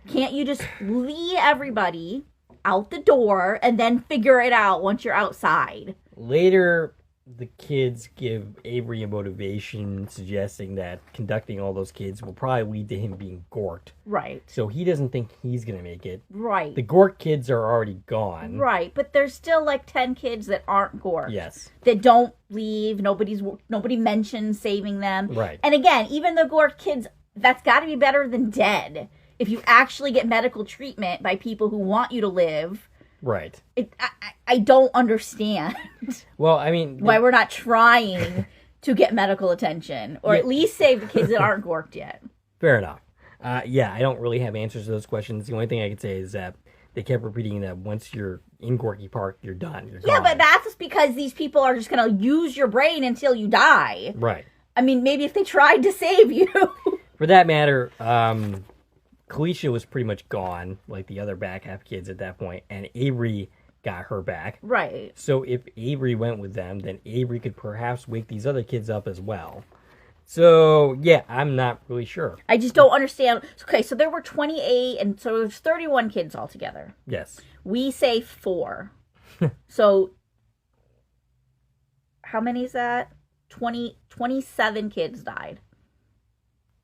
Can't you just lead everybody out the door and then figure it out once you're outside? Later, the kids give Avery a motivation suggesting that conducting all those kids will probably lead to him being gorked. Right. So he doesn't think he's going to make it. Right. The gork kids are already gone. Right, but there's still 10 kids that aren't gorked. Yes. That don't leave. Nobody mentions saving them. Right. And again, even the gork kids, that's got to be better than dead. If you actually get medical treatment by people who want you to live. Right. I don't understand. Well, I mean... why we're not trying to get medical attention. Or at least save the kids that aren't gorked yet. Fair enough. I don't really have answers to those questions. The only thing I could say is that they kept repeating that once you're in Gorky Park, you're done. You're gone. But that's because these people are just going to use your brain until you die. Right. I mean, maybe if they tried to save you. For that matter, Kalisha was pretty much gone, like the other back half kids at that point, and Avery got her back. Right. So if Avery went with them, then Avery could perhaps wake these other kids up as well. So, yeah, I'm not really sure. I just don't understand. Okay, so there were 28, and so there's 31 kids altogether. Yes. We say 4. So, how many is that? 27 kids died.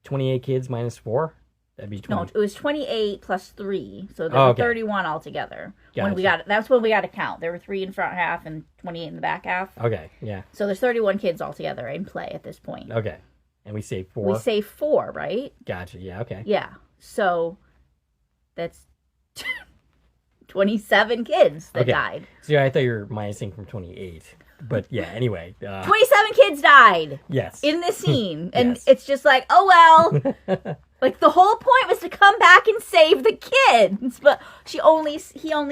28 kids minus 4? That'd be 20. No, it was 28 plus 3. So there were 31 altogether. Gotcha. That's when we got to count. There were 3 in front half and 28 in the back half. Okay, yeah. So there's 31 kids altogether in play at this point. Okay. And we say 4? We say 4, right? Gotcha, yeah, okay. Yeah. So that's 27 kids that died. So yeah, I thought you were minusing from 28. But yeah, anyway. 27 kids died. Yes. In this scene. And it's just like, oh well. Like the whole point was to come back and save the kids. But he only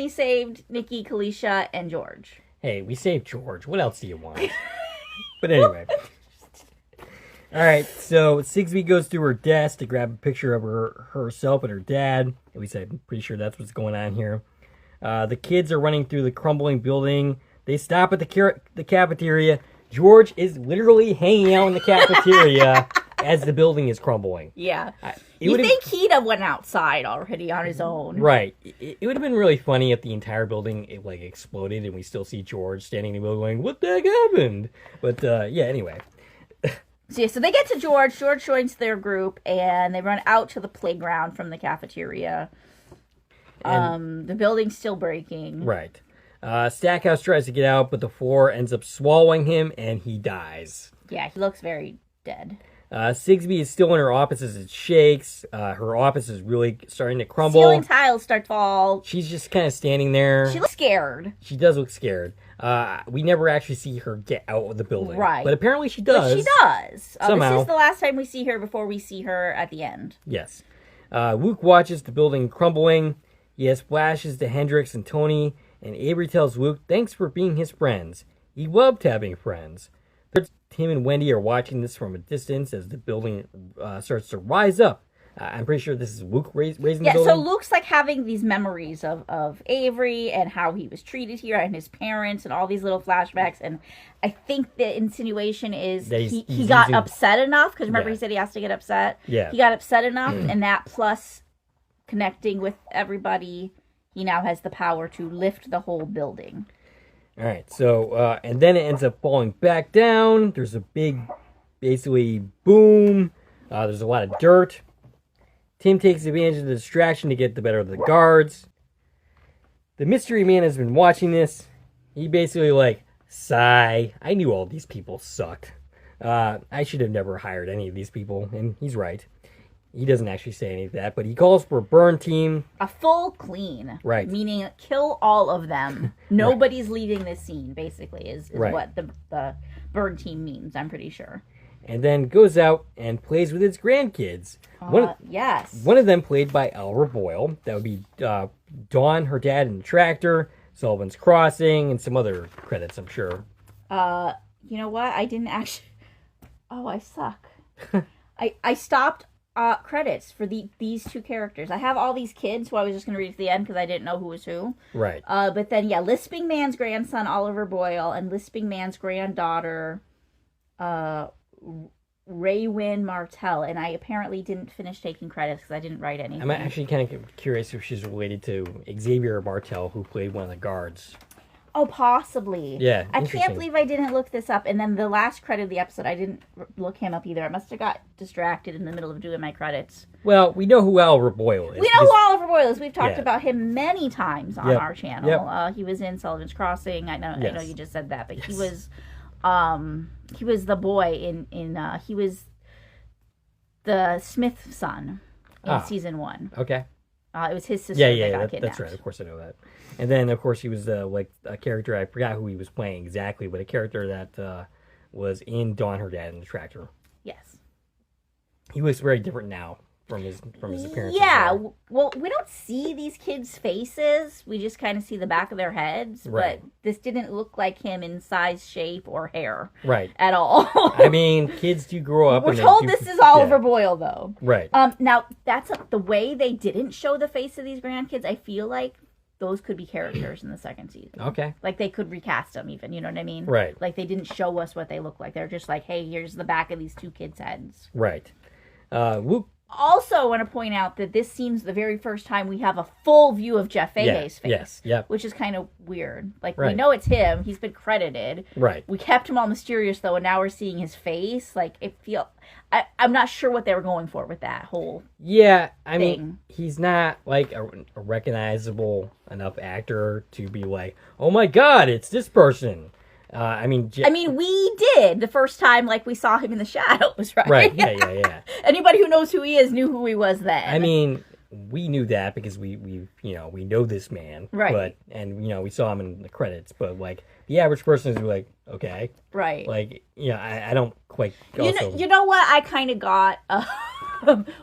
saved Nikki, Kalisha, and George. Hey, we saved George. What else do you want? But anyway. All right, so Sigsbee goes to her desk to grab a picture of herself and her dad. At least I'm pretty sure that's what's going on here. The kids are running through the crumbling building. They stop at the cafeteria. George is literally hanging out in the cafeteria as the building is crumbling. Yeah. You think he'd have went outside already on his own. Right. It would have been really funny if the entire building exploded and we still see George standing in the middle going, what the heck happened? But yeah, anyway. So they get to George. George joins their group, and they run out to the playground from the cafeteria. The building's still breaking. Right. Stackhouse tries to get out, but the floor ends up swallowing him, and he dies. Yeah, he looks very dead. Sigsbee is still in her office as it shakes. Her office is really starting to crumble. Ceiling tiles start to fall. She's just kind of standing there. She looks scared. She does look scared. We never actually see her get out of the building. Right. But apparently she does. But she does. Somehow. This is the last time we see her before we see her at the end. Yes. Luke watches the building crumbling. He has flashes to Hendrix and Tony, and Avery tells Luke thanks for being his friends. He loved having friends. Tim and Wendy are watching this from a distance as the building starts to rise up. I'm pretty sure this is Luke raising the building. Yeah, so Luke's having these memories of Avery and how he was treated here and his parents and all these little flashbacks. And I think the insinuation is he got upset enough, because remember he said he has to get upset? Yeah. He got upset enough, and that plus connecting with everybody, he now has the power to lift the whole building. All right, so, and then it ends up falling back down. There's a big, basically, boom. There's a lot of dirt. Tim takes advantage of the distraction to get the better of the guards. The mystery man has been watching this. He basically, sigh. I knew all these people sucked. I should have never hired any of these people, and he's right. He doesn't actually say any of that, but he calls for a burn team. A full clean. Right. Meaning kill all of them. Nobody's leaving this scene, basically, is what the burn team means, I'm pretty sure. And then goes out and plays with his grandkids. Yes. One of them played by Oliver Boyle. That would be Dawn, her dad in the tractor, Sullivan's Crossing, and some other credits, I'm sure. You know what? I didn't actually... Oh, I suck. I stopped... credits for these two characters. I have all these kids who I was just going to read to the end because I didn't know who was who. Right. But then, Lisping Man's grandson, Oliver Boyle, and Lisping Man's granddaughter, Raywin Martell. And I apparently didn't finish taking credits because I didn't write anything. I'm actually kind of curious if she's related to Xavier Martell, who played one of the guards. Oh, possibly. Yeah, I can't believe I didn't look this up. And then the last credit of the episode, I didn't look him up either. I must have got distracted in the middle of doing my credits. Well, we know who Oliver Boyle is. We know who Oliver Boyle is. We've talked about him many times on our channel. Yep. He was in Sullivan's Crossing. I know you just said that, but he was the boy in he was the Smith's son in season 1. Okay. It was his sister that got kidnapped. That's right. Of course I know that. And then, of course, he was a character, I forgot who he was playing exactly, but a character that was in Dawn, her dad in the tractor. Yes. He looks very different now from his appearance. Yeah. Well, we don't see these kids' faces. We just kind of see the back of their heads. Right. But this didn't look like him in size, shape, or hair. Right. At all. I mean, kids do grow up. We're told this is Oliver Boyle, though. Right. Now, that's the way they didn't show the face of these grandkids. I feel like those could be characters in the second season. Okay. Like, they could recast them even, you know what I mean? Right. Like, they didn't show us what they look like. They're just like, hey, here's the back of these two kids' heads. Right. Luke. Also, I want to point out that this seems the very first time we have a full view of Jeff Fahey's face. Yes. Yep. Which is kind of weird. Like, Right. we know it's him. He's been credited. Right. We kept him all mysterious, though, and now we're seeing his face. Like, I'm not sure what they were going for with that whole Yeah, I mean, thing. he's not like a recognizable enough actor to be like, oh my god, it's this person. I mean, we did the first time, like, we saw him in the shadows, right? right? Yeah. Anybody who knows who he is knew who he was then. I mean, we knew that because we know this man, right? And we saw him in the credits, but like the average person is like, okay, right? Like, I don't quite. You know what? I kind of got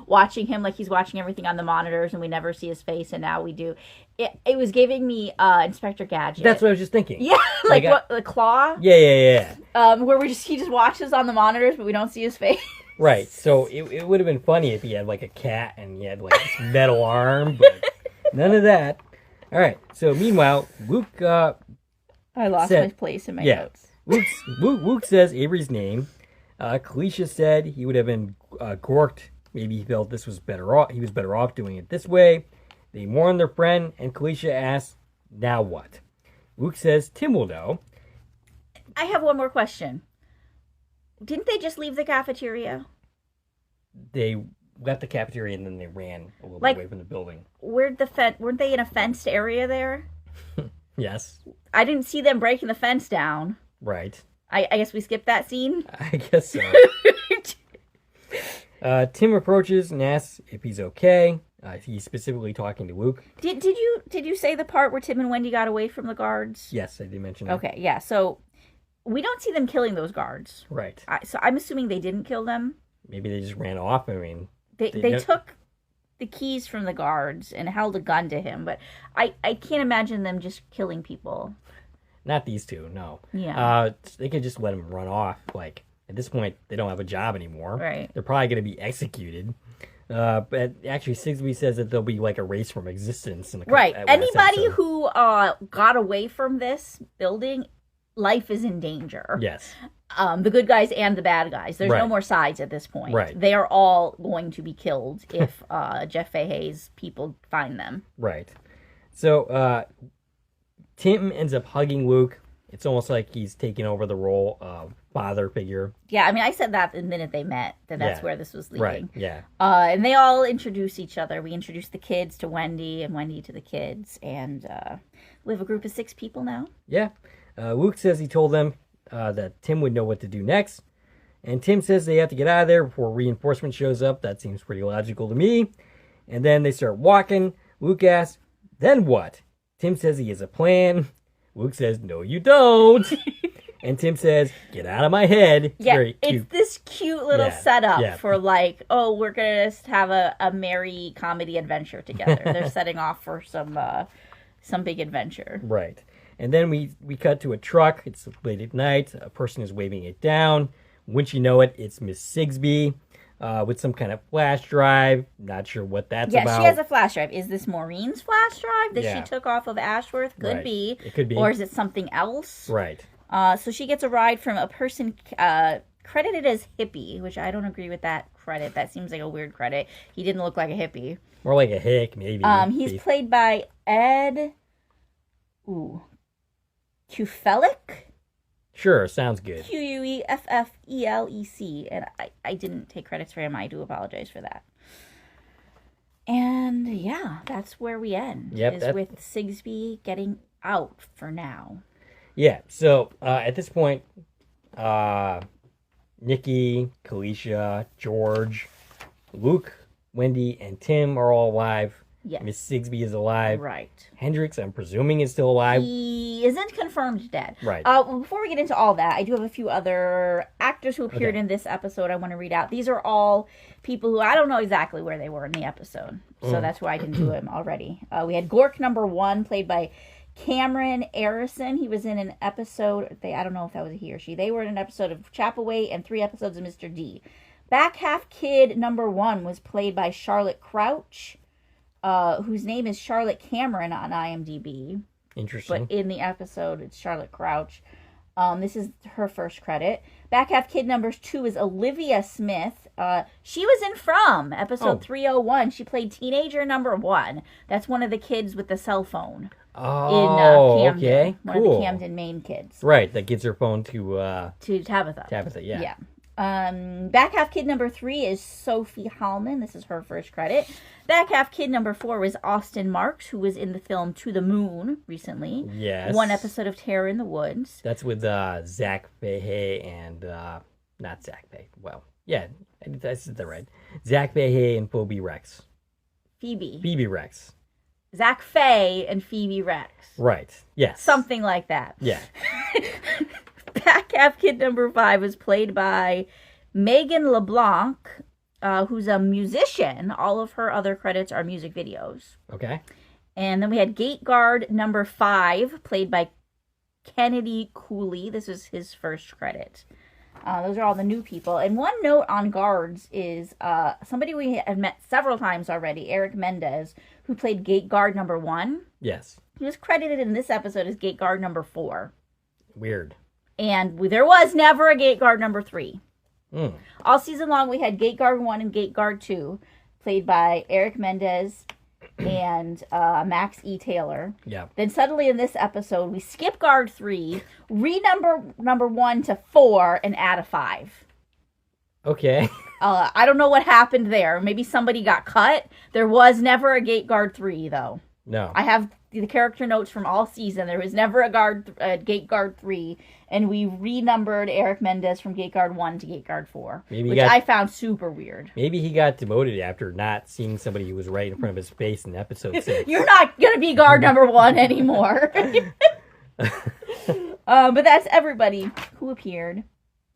watching him, like he's watching everything on the monitors, and we never see his face, and now we do. It was giving me Inspector Gadget. That's what I was just thinking. Yeah, like what, the claw. Yeah. Where he just watches on the monitors, but we don't see his face. Right. So it would have been funny if he had like a cat and he had like this metal arm, but none of that. All right. So meanwhile, Luke. I lost my place in my notes. Luke says Avery's name. Kalisha said he would have been gorked. Maybe he felt this was better off. He was better off doing it this way. They mourn their friend, and Kalisha asks, "Now what?" Luke says Tim will know. I have one more question. Didn't they just leave the cafeteria? They left the cafeteria and then they ran a little bit away from the building. Weren't they in a fenced area there? Yes. I didn't see them breaking the fence down. Right. I guess we skipped that scene? I guess so. Tim approaches and asks if he's okay. He's specifically talking to Luke. Did you say the part where Tim and Wendy got away from the guards? Yes, I did mention that. Okay, yeah. So we don't see them killing those guards. Right. So I'm assuming they didn't kill them. Maybe they just ran off. I mean, they took the keys from the guards and held a gun to him, but I can't imagine them just killing people. Not these two, no. Yeah. They could just let him run off. Like, at this point, they don't have a job anymore. Right. They're probably going to be executed. But actually, Sigsbee says that there'll be like a race from existence. Right. Anybody who got away from this building, life is in danger. Yes. The good guys and the bad guys. There's Right. no more sides at this point. Right. They are all going to be killed if Jeff Fahey's people find them. Right. So Tim ends up hugging Luke. It's almost like he's taking over the role of father figure. Yeah, I mean, I said that the minute they met, that's where this was leading. Right, yeah. And they all introduce each other. We introduce the kids to Wendy and Wendy to the kids. And we have a group of 6 people now. Yeah. Luke says he told them that Tim would know what to do next. And Tim says they have to get out of there before reinforcement shows up. That seems pretty logical to me. And then they start walking. Luke asks, then what? Tim says he has a plan. Luke says, no, you don't. And Tim says, get out of my head. It's very cute. It's this cute little setup for like, oh, we're going to just have a merry comedy adventure together. They're setting off for some big adventure. Right. And then we cut to a truck. It's late at night. A person is waving it down. Wouldn't you know it, it's Miss Sigsbee with some kind of flash drive. Not sure what that's about. Yeah, she has a flash drive. Is this Maureen's flash drive that she took off of Ashworth? Could be. It could be. Or is it something else? Right. So she gets a ride from a person credited as hippie, which I don't agree with that credit. That seems like a weird credit. He didn't look like a hippie. More like a hick, maybe. He's played by Ed Kufelec. Sure, sounds good. Quefffelec. And I didn't take credits for him. I do apologize for that. And yeah, that's where we end. Yep. With Sigsbee getting out for now. Yeah, so at this point, Nikki, Kalisha, George, Luke, Wendy, and Tim are all alive. Yes. Miss Sigsbee is alive. Right. Hendrix, I'm presuming, is still alive. He isn't confirmed dead. Right. Before we get into all that, I do have a few other actors who appeared in this episode I want to read out. These are all people who I don't know exactly where they were in the episode. So that's why I didn't do him already. We had Gork number 1, played by Cameron Arison. He was in an episode, I don't know if that was a he or she. They were in an episode of Chapaway and 3 episodes of Mr. D. Back Half Kid number 1 was played by Charlotte Crouch. whose name is Charlotte Cameron on IMDb. Interesting. But in the episode, it's Charlotte Crouch. This is her first credit. Back half kid number 2 is Olivia Smith. She was in From, episode 301. She played teenager number 1. That's one of the kids with the cell phone. Oh, in Camden. okay. One of the Camden, Maine kids. Right, that gives her phone to Tabitha. Tabitha, yeah. Yeah. Back half kid number 3 is Sophie Hallman. This is her first credit. Back half kid number 4 was Austin Marks, who was in the film To the Moon recently. Yes. One episode of Terror in the Woods. That's with Zach Fahey and not Zach Fahey. Well, yeah, I said that right. Zach Fahey and Phoebe Rex. Phoebe Rex. Zach Faye and Phoebe Rex. Right. Yes. Something like that. Yeah. Back half kid number 5 was played by Megan LeBlanc, who's a musician. All of her other credits are music videos. Okay. And then we had gate guard number 5, played by Kennedy Cooley. This is his first credit. Those are all the new people. And one note on guards is somebody we have met several times already, Eric Mendez, who played gate guard number 1. Yes. He was credited in this episode as gate guard number 4. Weird. And there was never a gate guard number 3. Mm. All season long, we had gate guard 1 and gate guard 2, played by Eric Mendez and Max E. Taylor. Yeah. Then suddenly in this episode, we skip guard 3, renumber number 1 to 4, and add a 5. Okay. I don't know what happened there. Maybe somebody got cut. There was never a gate guard 3, though. No. I have the character notes from all season. There was never a gate guard 3, and we renumbered Eric Mendez from gate guard 1 to gate guard 4, which I found super weird. Maybe he got demoted after not seeing somebody who was right in front of his face in episode 6. You're not going to be guard number 1 anymore. But that's everybody who appeared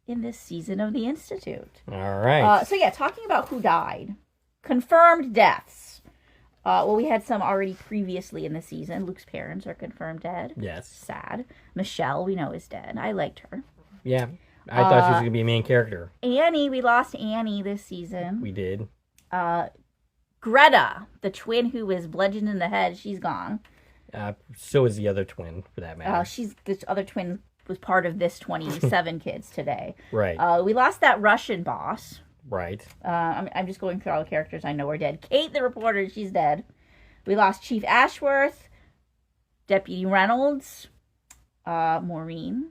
in this season of the Institute. All right. So yeah, talking about who died. Confirmed deaths. Well, we had some already previously in the season. Luke's parents are confirmed dead. Yes. Sad. Michelle, we know, is dead. I liked her. Yeah. I thought she was going to be a main character. Annie, we lost Annie this season. We did. Greta, the twin who was bludgeoned in the head, she's gone. So is the other twin, for that matter. The other twin was part of this 27 kids today. Right. We lost that Russian boss. Right. I'm just going through all the characters I know are dead. Kate, the reporter, she's dead. We lost Chief Ashworth, Deputy Reynolds, Maureen.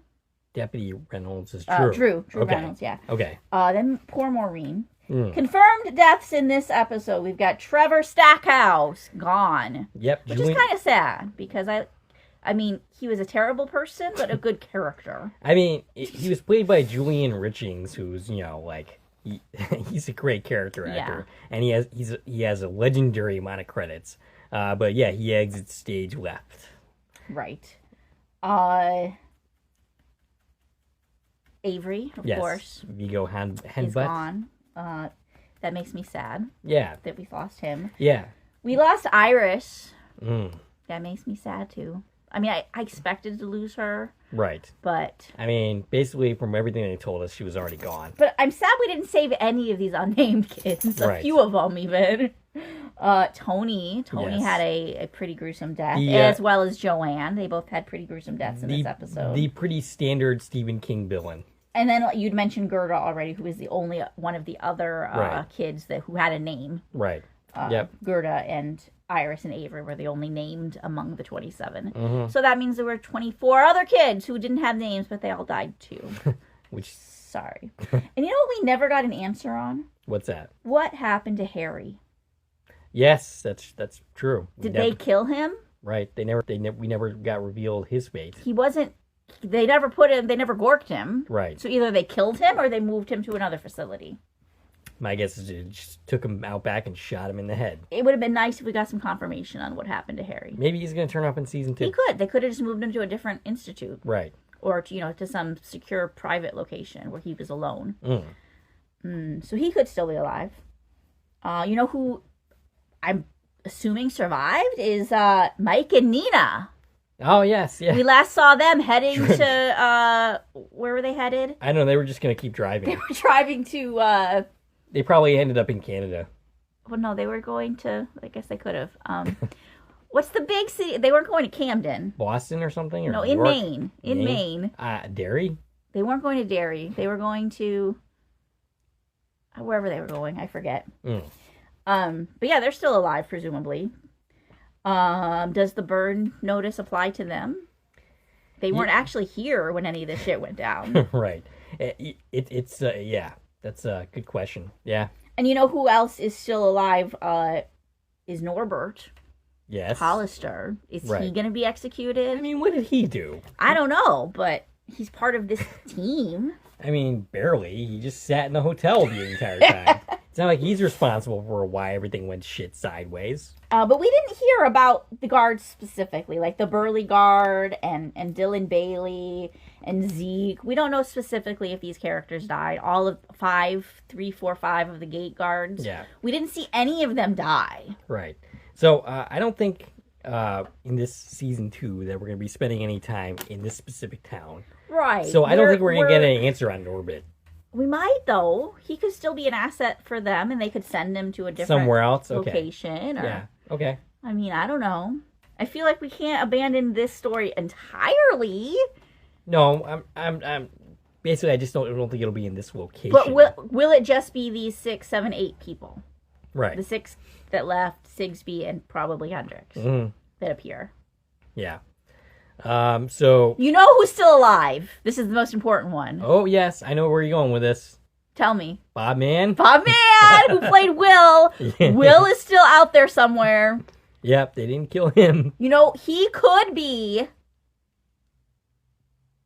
Deputy Reynolds is Drew. Drew okay. Reynolds, yeah. Okay. Then poor Maureen. Confirmed deaths in this episode. We've got Trevor Stackhouse, gone. Yep. Which is kind of sad, because I mean, he was a terrible person, but a good character. I mean, he was played by Julian Richings, who's, he's a great character actor, and he has a legendary amount of credits. But yeah, he exits stage left. Right. Avery, of course. Vigo Henbutt. He's gone. That makes me sad. Yeah. That we lost him. Yeah. We lost Iris. That makes me sad too. I mean, I expected to lose her. Right. But... I mean, basically, from everything they told us, she was already gone. But I'm sad we didn't save any of these unnamed kids. A few of them, even. Tony had a pretty gruesome death, as well as Joanne. They both had pretty gruesome deaths in this episode. The pretty standard Stephen King villain. And then you'd mentioned Gerda already, who was the only one of the other kids who had a name. Right. Gerda and Iris and Avery were the only named among the 27. Mm-hmm. So that means there were 24 other kids who didn't have names, but they all died too. Sorry. And you know what we never got an answer on? What's that? What happened to Harry? Yes, that's true. Did they kill him? Right. We never got revealed his fate. He wasn't. They never gorked him. Right. So either they killed him or they moved him to another facility. My guess is it just took him out back and shot him in the head. It would have been nice if we got some confirmation on what happened to Harry. Maybe he's going to turn up in season 2. He could. They could have just moved him to a different institute. Right. Or to some secure private location where he was alone. So he could still be alive. You know who I'm assuming survived is Mike and Nina. Oh, yes, yeah. We last saw them heading to, where were they headed? I don't know, they were just going to keep driving. They were driving to, They probably ended up in Canada. Well, no, they were going to. I guess they could have. What's the big city? They weren't going to Camden. Boston or something? Or No, New in York? Maine. In Maine. Derry? They weren't going to Derry. They were going to wherever they were going. I forget. Mm. But yeah, they're still alive, presumably. Does the burn notice apply to them? They weren't actually here when any of this shit went down. Right. It's yeah, that's a good question. Yeah. And you know who else is still alive? Is Norbert. Yes. Hollister. Is Right. he going to be executed? I mean, what did he do? I don't know, but he's part of this team. I mean, barely. He just sat in the hotel the entire time. It's not like he's responsible for why everything went shit sideways. But we didn't hear about the guards specifically, like the Burley guard and Dylan Bailey and Zeke. We don't know specifically if these characters died. All of 3, 4, 5 of the gate guards. Yeah. We didn't see any of them die. Right. So I don't think in this season 2 that we're going to be spending any time in this specific town. Right. So I don't think we're going to get an answer on Norbit. We might, though. He could still be an asset for them, and they could send him to a different somewhere else. location. Okay. Or, Yeah. Okay. I mean, I don't know. I feel like we can't abandon this story entirely. No, I'm basically I just don't think it'll be in this location. But will it just be these 6, 7, 8 people? Right. The 6 that left, Sigsbee and probably Hendricks that appear. Yeah. So you know who's still alive? This is the most important one. Oh yes, I know where you're going with this. Tell me. Bob Man. Bob Man, who played Will. Will is still out there somewhere. Yep, they didn't kill him. You know, he could be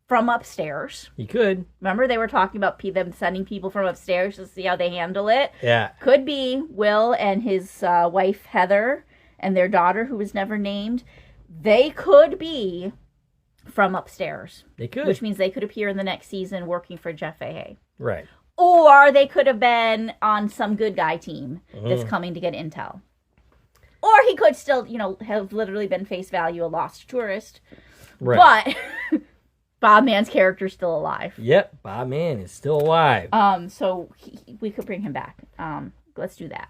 from upstairs. He could. Remember they were talking about them sending people from upstairs to see how they handle it? Yeah. Could be Will and his wife Heather and their daughter who was never named. They could be from upstairs. They could. Which means they could appear in the next season working for Jeff Fahey. Right. Or they could have been on some good guy team that's coming to get intel. Or he could still, have literally been face value a lost tourist. Right. But Bob Man's character's still alive. Yep, Bob Man is still alive. So we could bring him back. Let's do that.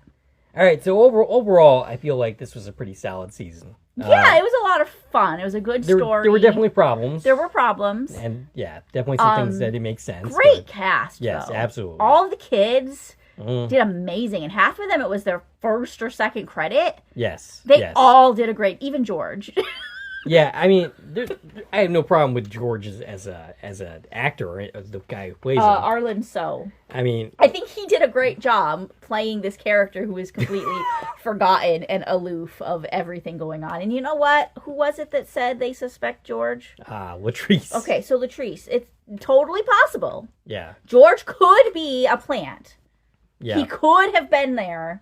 All right, so overall, I feel like this was a pretty solid season. Yeah, it was a lot of fun. It was a good story. There were definitely problems. There were problems. And yeah, definitely some things that didn't make sense. Great cast, yes, though. absolutely. All of the kids did amazing. And half of them, it was their first or second credit. Yes. They all did a great, even George. Yeah, I mean, I have no problem with George as an actor, the guy who plays him. Arlen So. I mean, I think he did a great job playing this character who is completely forgotten and aloof of everything going on. And you know what? Who was it that said they suspect George? Latrice. Okay, so Latrice. It's totally possible. Yeah. George could be a plant. Yeah. He could have been there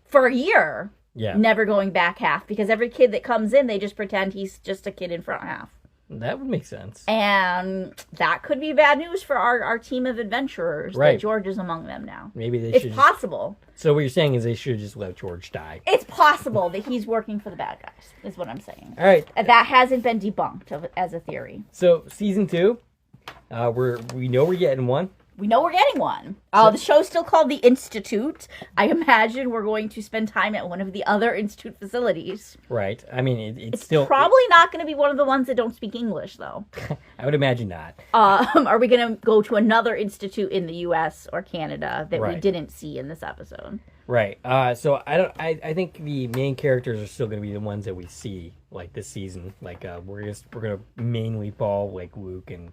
for a year. Yeah. Never going back half, because every kid that comes in, they just pretend he's just a kid in front half. That would make sense. And that could be bad news for our team of adventurers. Right. That George is among them now. Maybe they should. It's possible. So what you're saying is they should just let George die. It's possible that he's working for the bad guys, is what I'm saying. All right. And that hasn't been debunked as a theory. So season 2, we know we're getting one. We know we're getting one. The show's still called The Institute. I imagine we're going to spend time at one of the other Institute facilities. Right. I mean, it's still... probably not going to be one of the ones that don't speak English, though. I would imagine not. Are we going to go to another institute in the U.S. or Canada that we didn't see in this episode? Right. So I think the main characters are still going to be the ones that we see, like, this season. Like, we're going to mainly follow, like, Luke and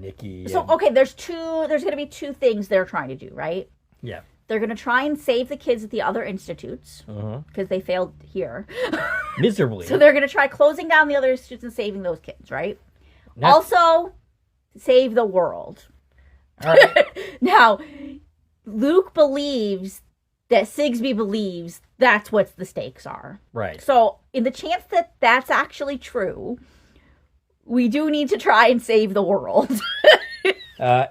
Nikki. So, okay, there's going to be 2 things they're trying to do, right? Yeah. They're going to try and save the kids at the other institutes, because they failed here. Miserably. So they're going to try closing down the other institutes and saving those kids, right? Also, save the world. All right. Now, Luke believes that Sigsbee believes that's what the stakes are. Right. So, in the chance that that's actually true... we do need to try and save the world.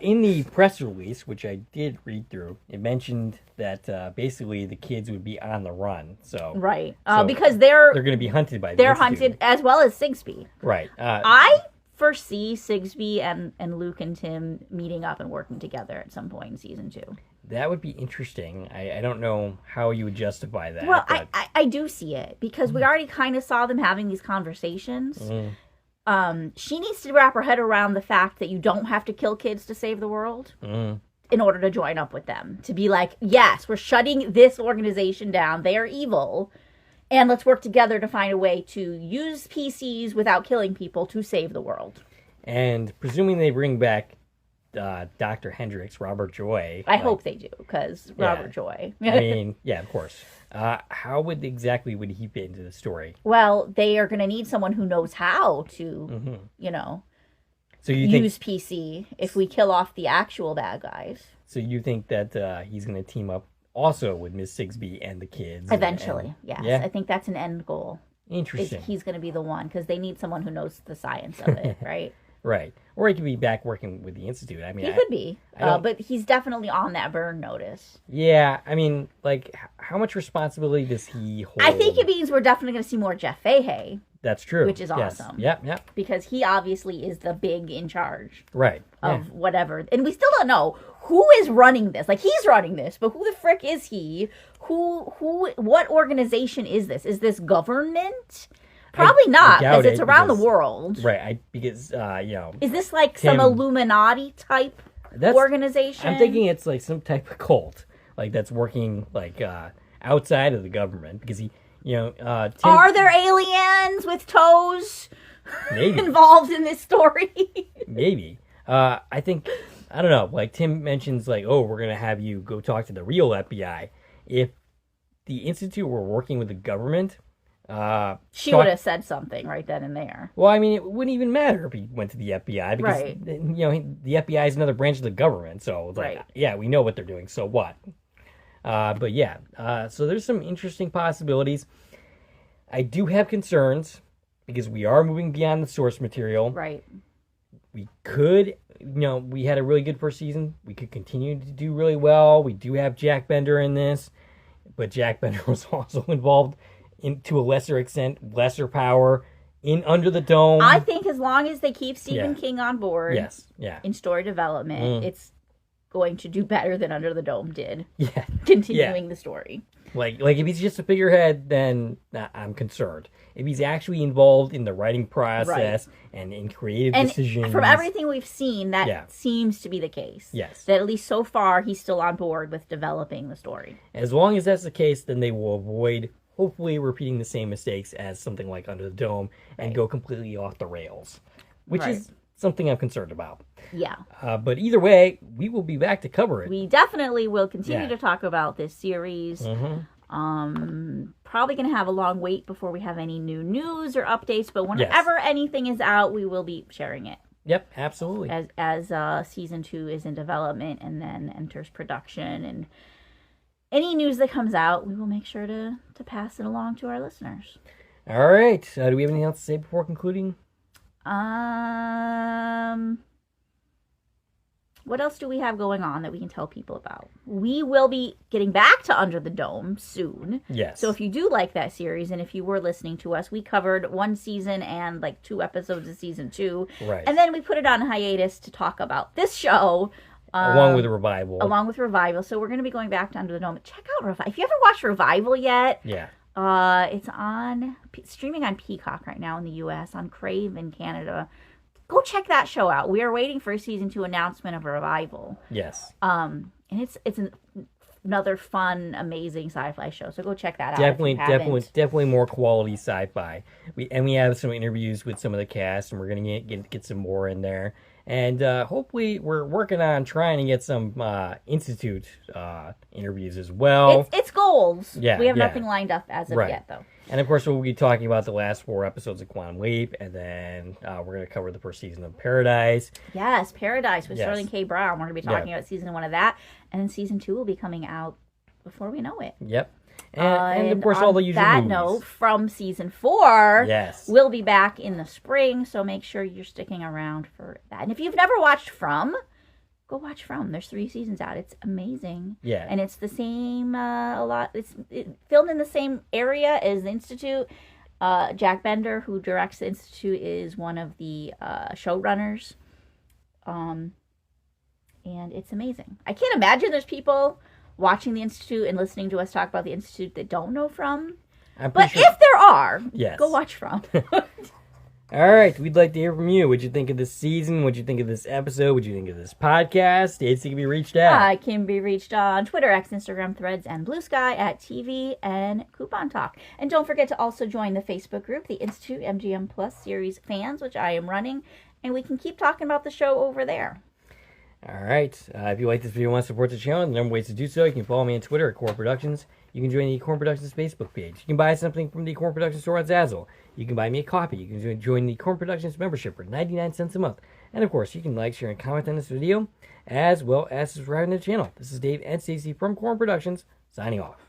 In the press release, which I did read through, it mentioned that basically the kids would be on the run. So right, because they're going to be hunted by. They're hunted as well as Sigsbee. Right. I foresee Sigsbee and Luke and Tim meeting up and working together at some point in season 2. That would be interesting. I don't know how you would justify that. Well, but... I do see it because we already kind of saw them having these conversations. She needs to wrap her head around the fact that you don't have to kill kids to save the world in order to join up with them. To be like, yes, we're shutting this organization down. They are evil. And let's work together to find a way to use PCs without killing people to save the world. And presuming they bring back Dr. Hendricks, Robert Joy. I hope they do, because Robert Joy. I mean, yeah, of course. How exactly would he fit into the story? Well, they are going to need someone who knows how to, so you use PC if we kill off the actual bad guys. So you think that he's going to team up also with Miss Sigsbee and the kids? Eventually, yes. Yeah? I think that's an end goal. Interesting. He's going to be the one, because they need someone who knows the science of it, right? Right. Or he could be back working with the Institute. I mean, he could be, but he's definitely on that burn notice. Yeah, I mean, like, how much responsibility does he hold? I think it means we're definitely going to see more Jeff Fahey. That's true. Which is awesome. Yep. Because he obviously is the big in charge. Right. Of whatever. And we still don't know who is running this. Like, he's running this, but who the frick is he? What organization is this? Is this government? Probably not, because it's around the world. Right, because, is this like some Illuminati type organization? I'm thinking it's like some type of cult, like that's working like outside of the government, because he, are there aliens with toes maybe involved in this story? Maybe. I think, I don't know, like Tim mentions like, oh, we're going to have you go talk to the real FBI. If the Institute were working with the government... she would have said something right then and there. Well, I mean, it wouldn't even matter if he went to the FBI, because the FBI is another branch of the government. So it's like, yeah, we know what they're doing. So what? But yeah, so there's some interesting possibilities. I do have concerns because we are moving beyond the source material. Right. We could, we had a really good first season. We could continue to do really well. We do have Jack Bender in this, but Jack Bender was also involved to a lesser extent, lesser power in Under the Dome. I think as long as they keep Stephen King on board in story development, it's going to do better than Under the Dome did. Yeah. Continuing the story. Like if he's just a figurehead, then I'm concerned. If he's actually involved in the writing process and in creative decisions. From everything we've seen, that seems to be the case. Yes. That at least so far, he's still on board with developing the story. As long as that's the case, then they will avoid... hopefully repeating the same mistakes as something like Under the Dome and go completely off the rails, which is something I'm concerned about. Yeah. But either way, we will be back to cover it. We definitely will continue to talk about this series. Probably going to have a long wait before we have any new news or updates, but whenever anything is out, we will be sharing it. Yep, absolutely. As season 2 is in development and then enters production, and any news that comes out, we will make sure to pass it along to our listeners. All right. Do we have anything else to say before concluding? What else do we have going on that we can tell people about? We will be getting back to Under the Dome soon. Yes. So if you do like that series, and if you were listening to us, we covered 1 season and like 2 episodes of season 2. Right. And then we put it on hiatus to talk about this show. Along with Revival. So we're going to be going back to Under the Dome. Check out Revival. If you haven't watched Revival yet, it's streaming on Peacock right now in the U.S., on Crave in Canada. Go check that show out. We are waiting for a season 2 announcement of Revival. Yes. And it's another fun, amazing sci-fi show. So go check that out. Definitely more quality sci-fi. We have some interviews with some of the cast, and we're going to get some more in there. And hopefully we're working on trying to get some Institute interviews as well. It's goals. Yeah, we have nothing lined up as of yet, though. And, of course, we'll be talking about the last 4 episodes of Quantum Leap, and then we're going to cover the first season of Paradise. Yes, Paradise with Sterling K. Brown. We're going to be talking about season 1 of that, and then season 2 will be coming out before we know it. Yep. And of course, all the usual movies. On that note, from season 4, we'll be back in the spring, so make sure you're sticking around for that. And if you've never watched From, go watch From. There's 3 seasons out. It's amazing. Yeah. And it's the same, it's filmed in the same area as the Institute. Jack Bender, who directs the Institute, is one of the showrunners. and it's amazing. I can't imagine there's people watching the Institute and listening to us talk about the Institute that don't know From. But sure. if there are, yes. go watch From. All right, we'd like to hear from you. What'd you think of this season? What'd you think of this episode? What'd you think of this podcast? Stacie can be reached at. I can be reached on Twitter, X, Instagram, Threads, and Blue Sky at TV and Coupon Talk. And don't forget to also join the Facebook group, the Institute MGM Plus Series Fans, which I am running, and we can keep talking about the show over there. All right. If you like this video and want to support the channel, the number of ways to do so, you can follow me on Twitter at Korman Productions. You can join the Korman Productions Facebook page. You can buy something from the Korman Productions store on Zazzle. You can buy me a copy. You can join the Korman Productions membership for 99 cents a month. And of course, you can like, share, and comment on this video, as well as subscribing to the channel. This is Dave and Stacie from Korman Productions, signing off.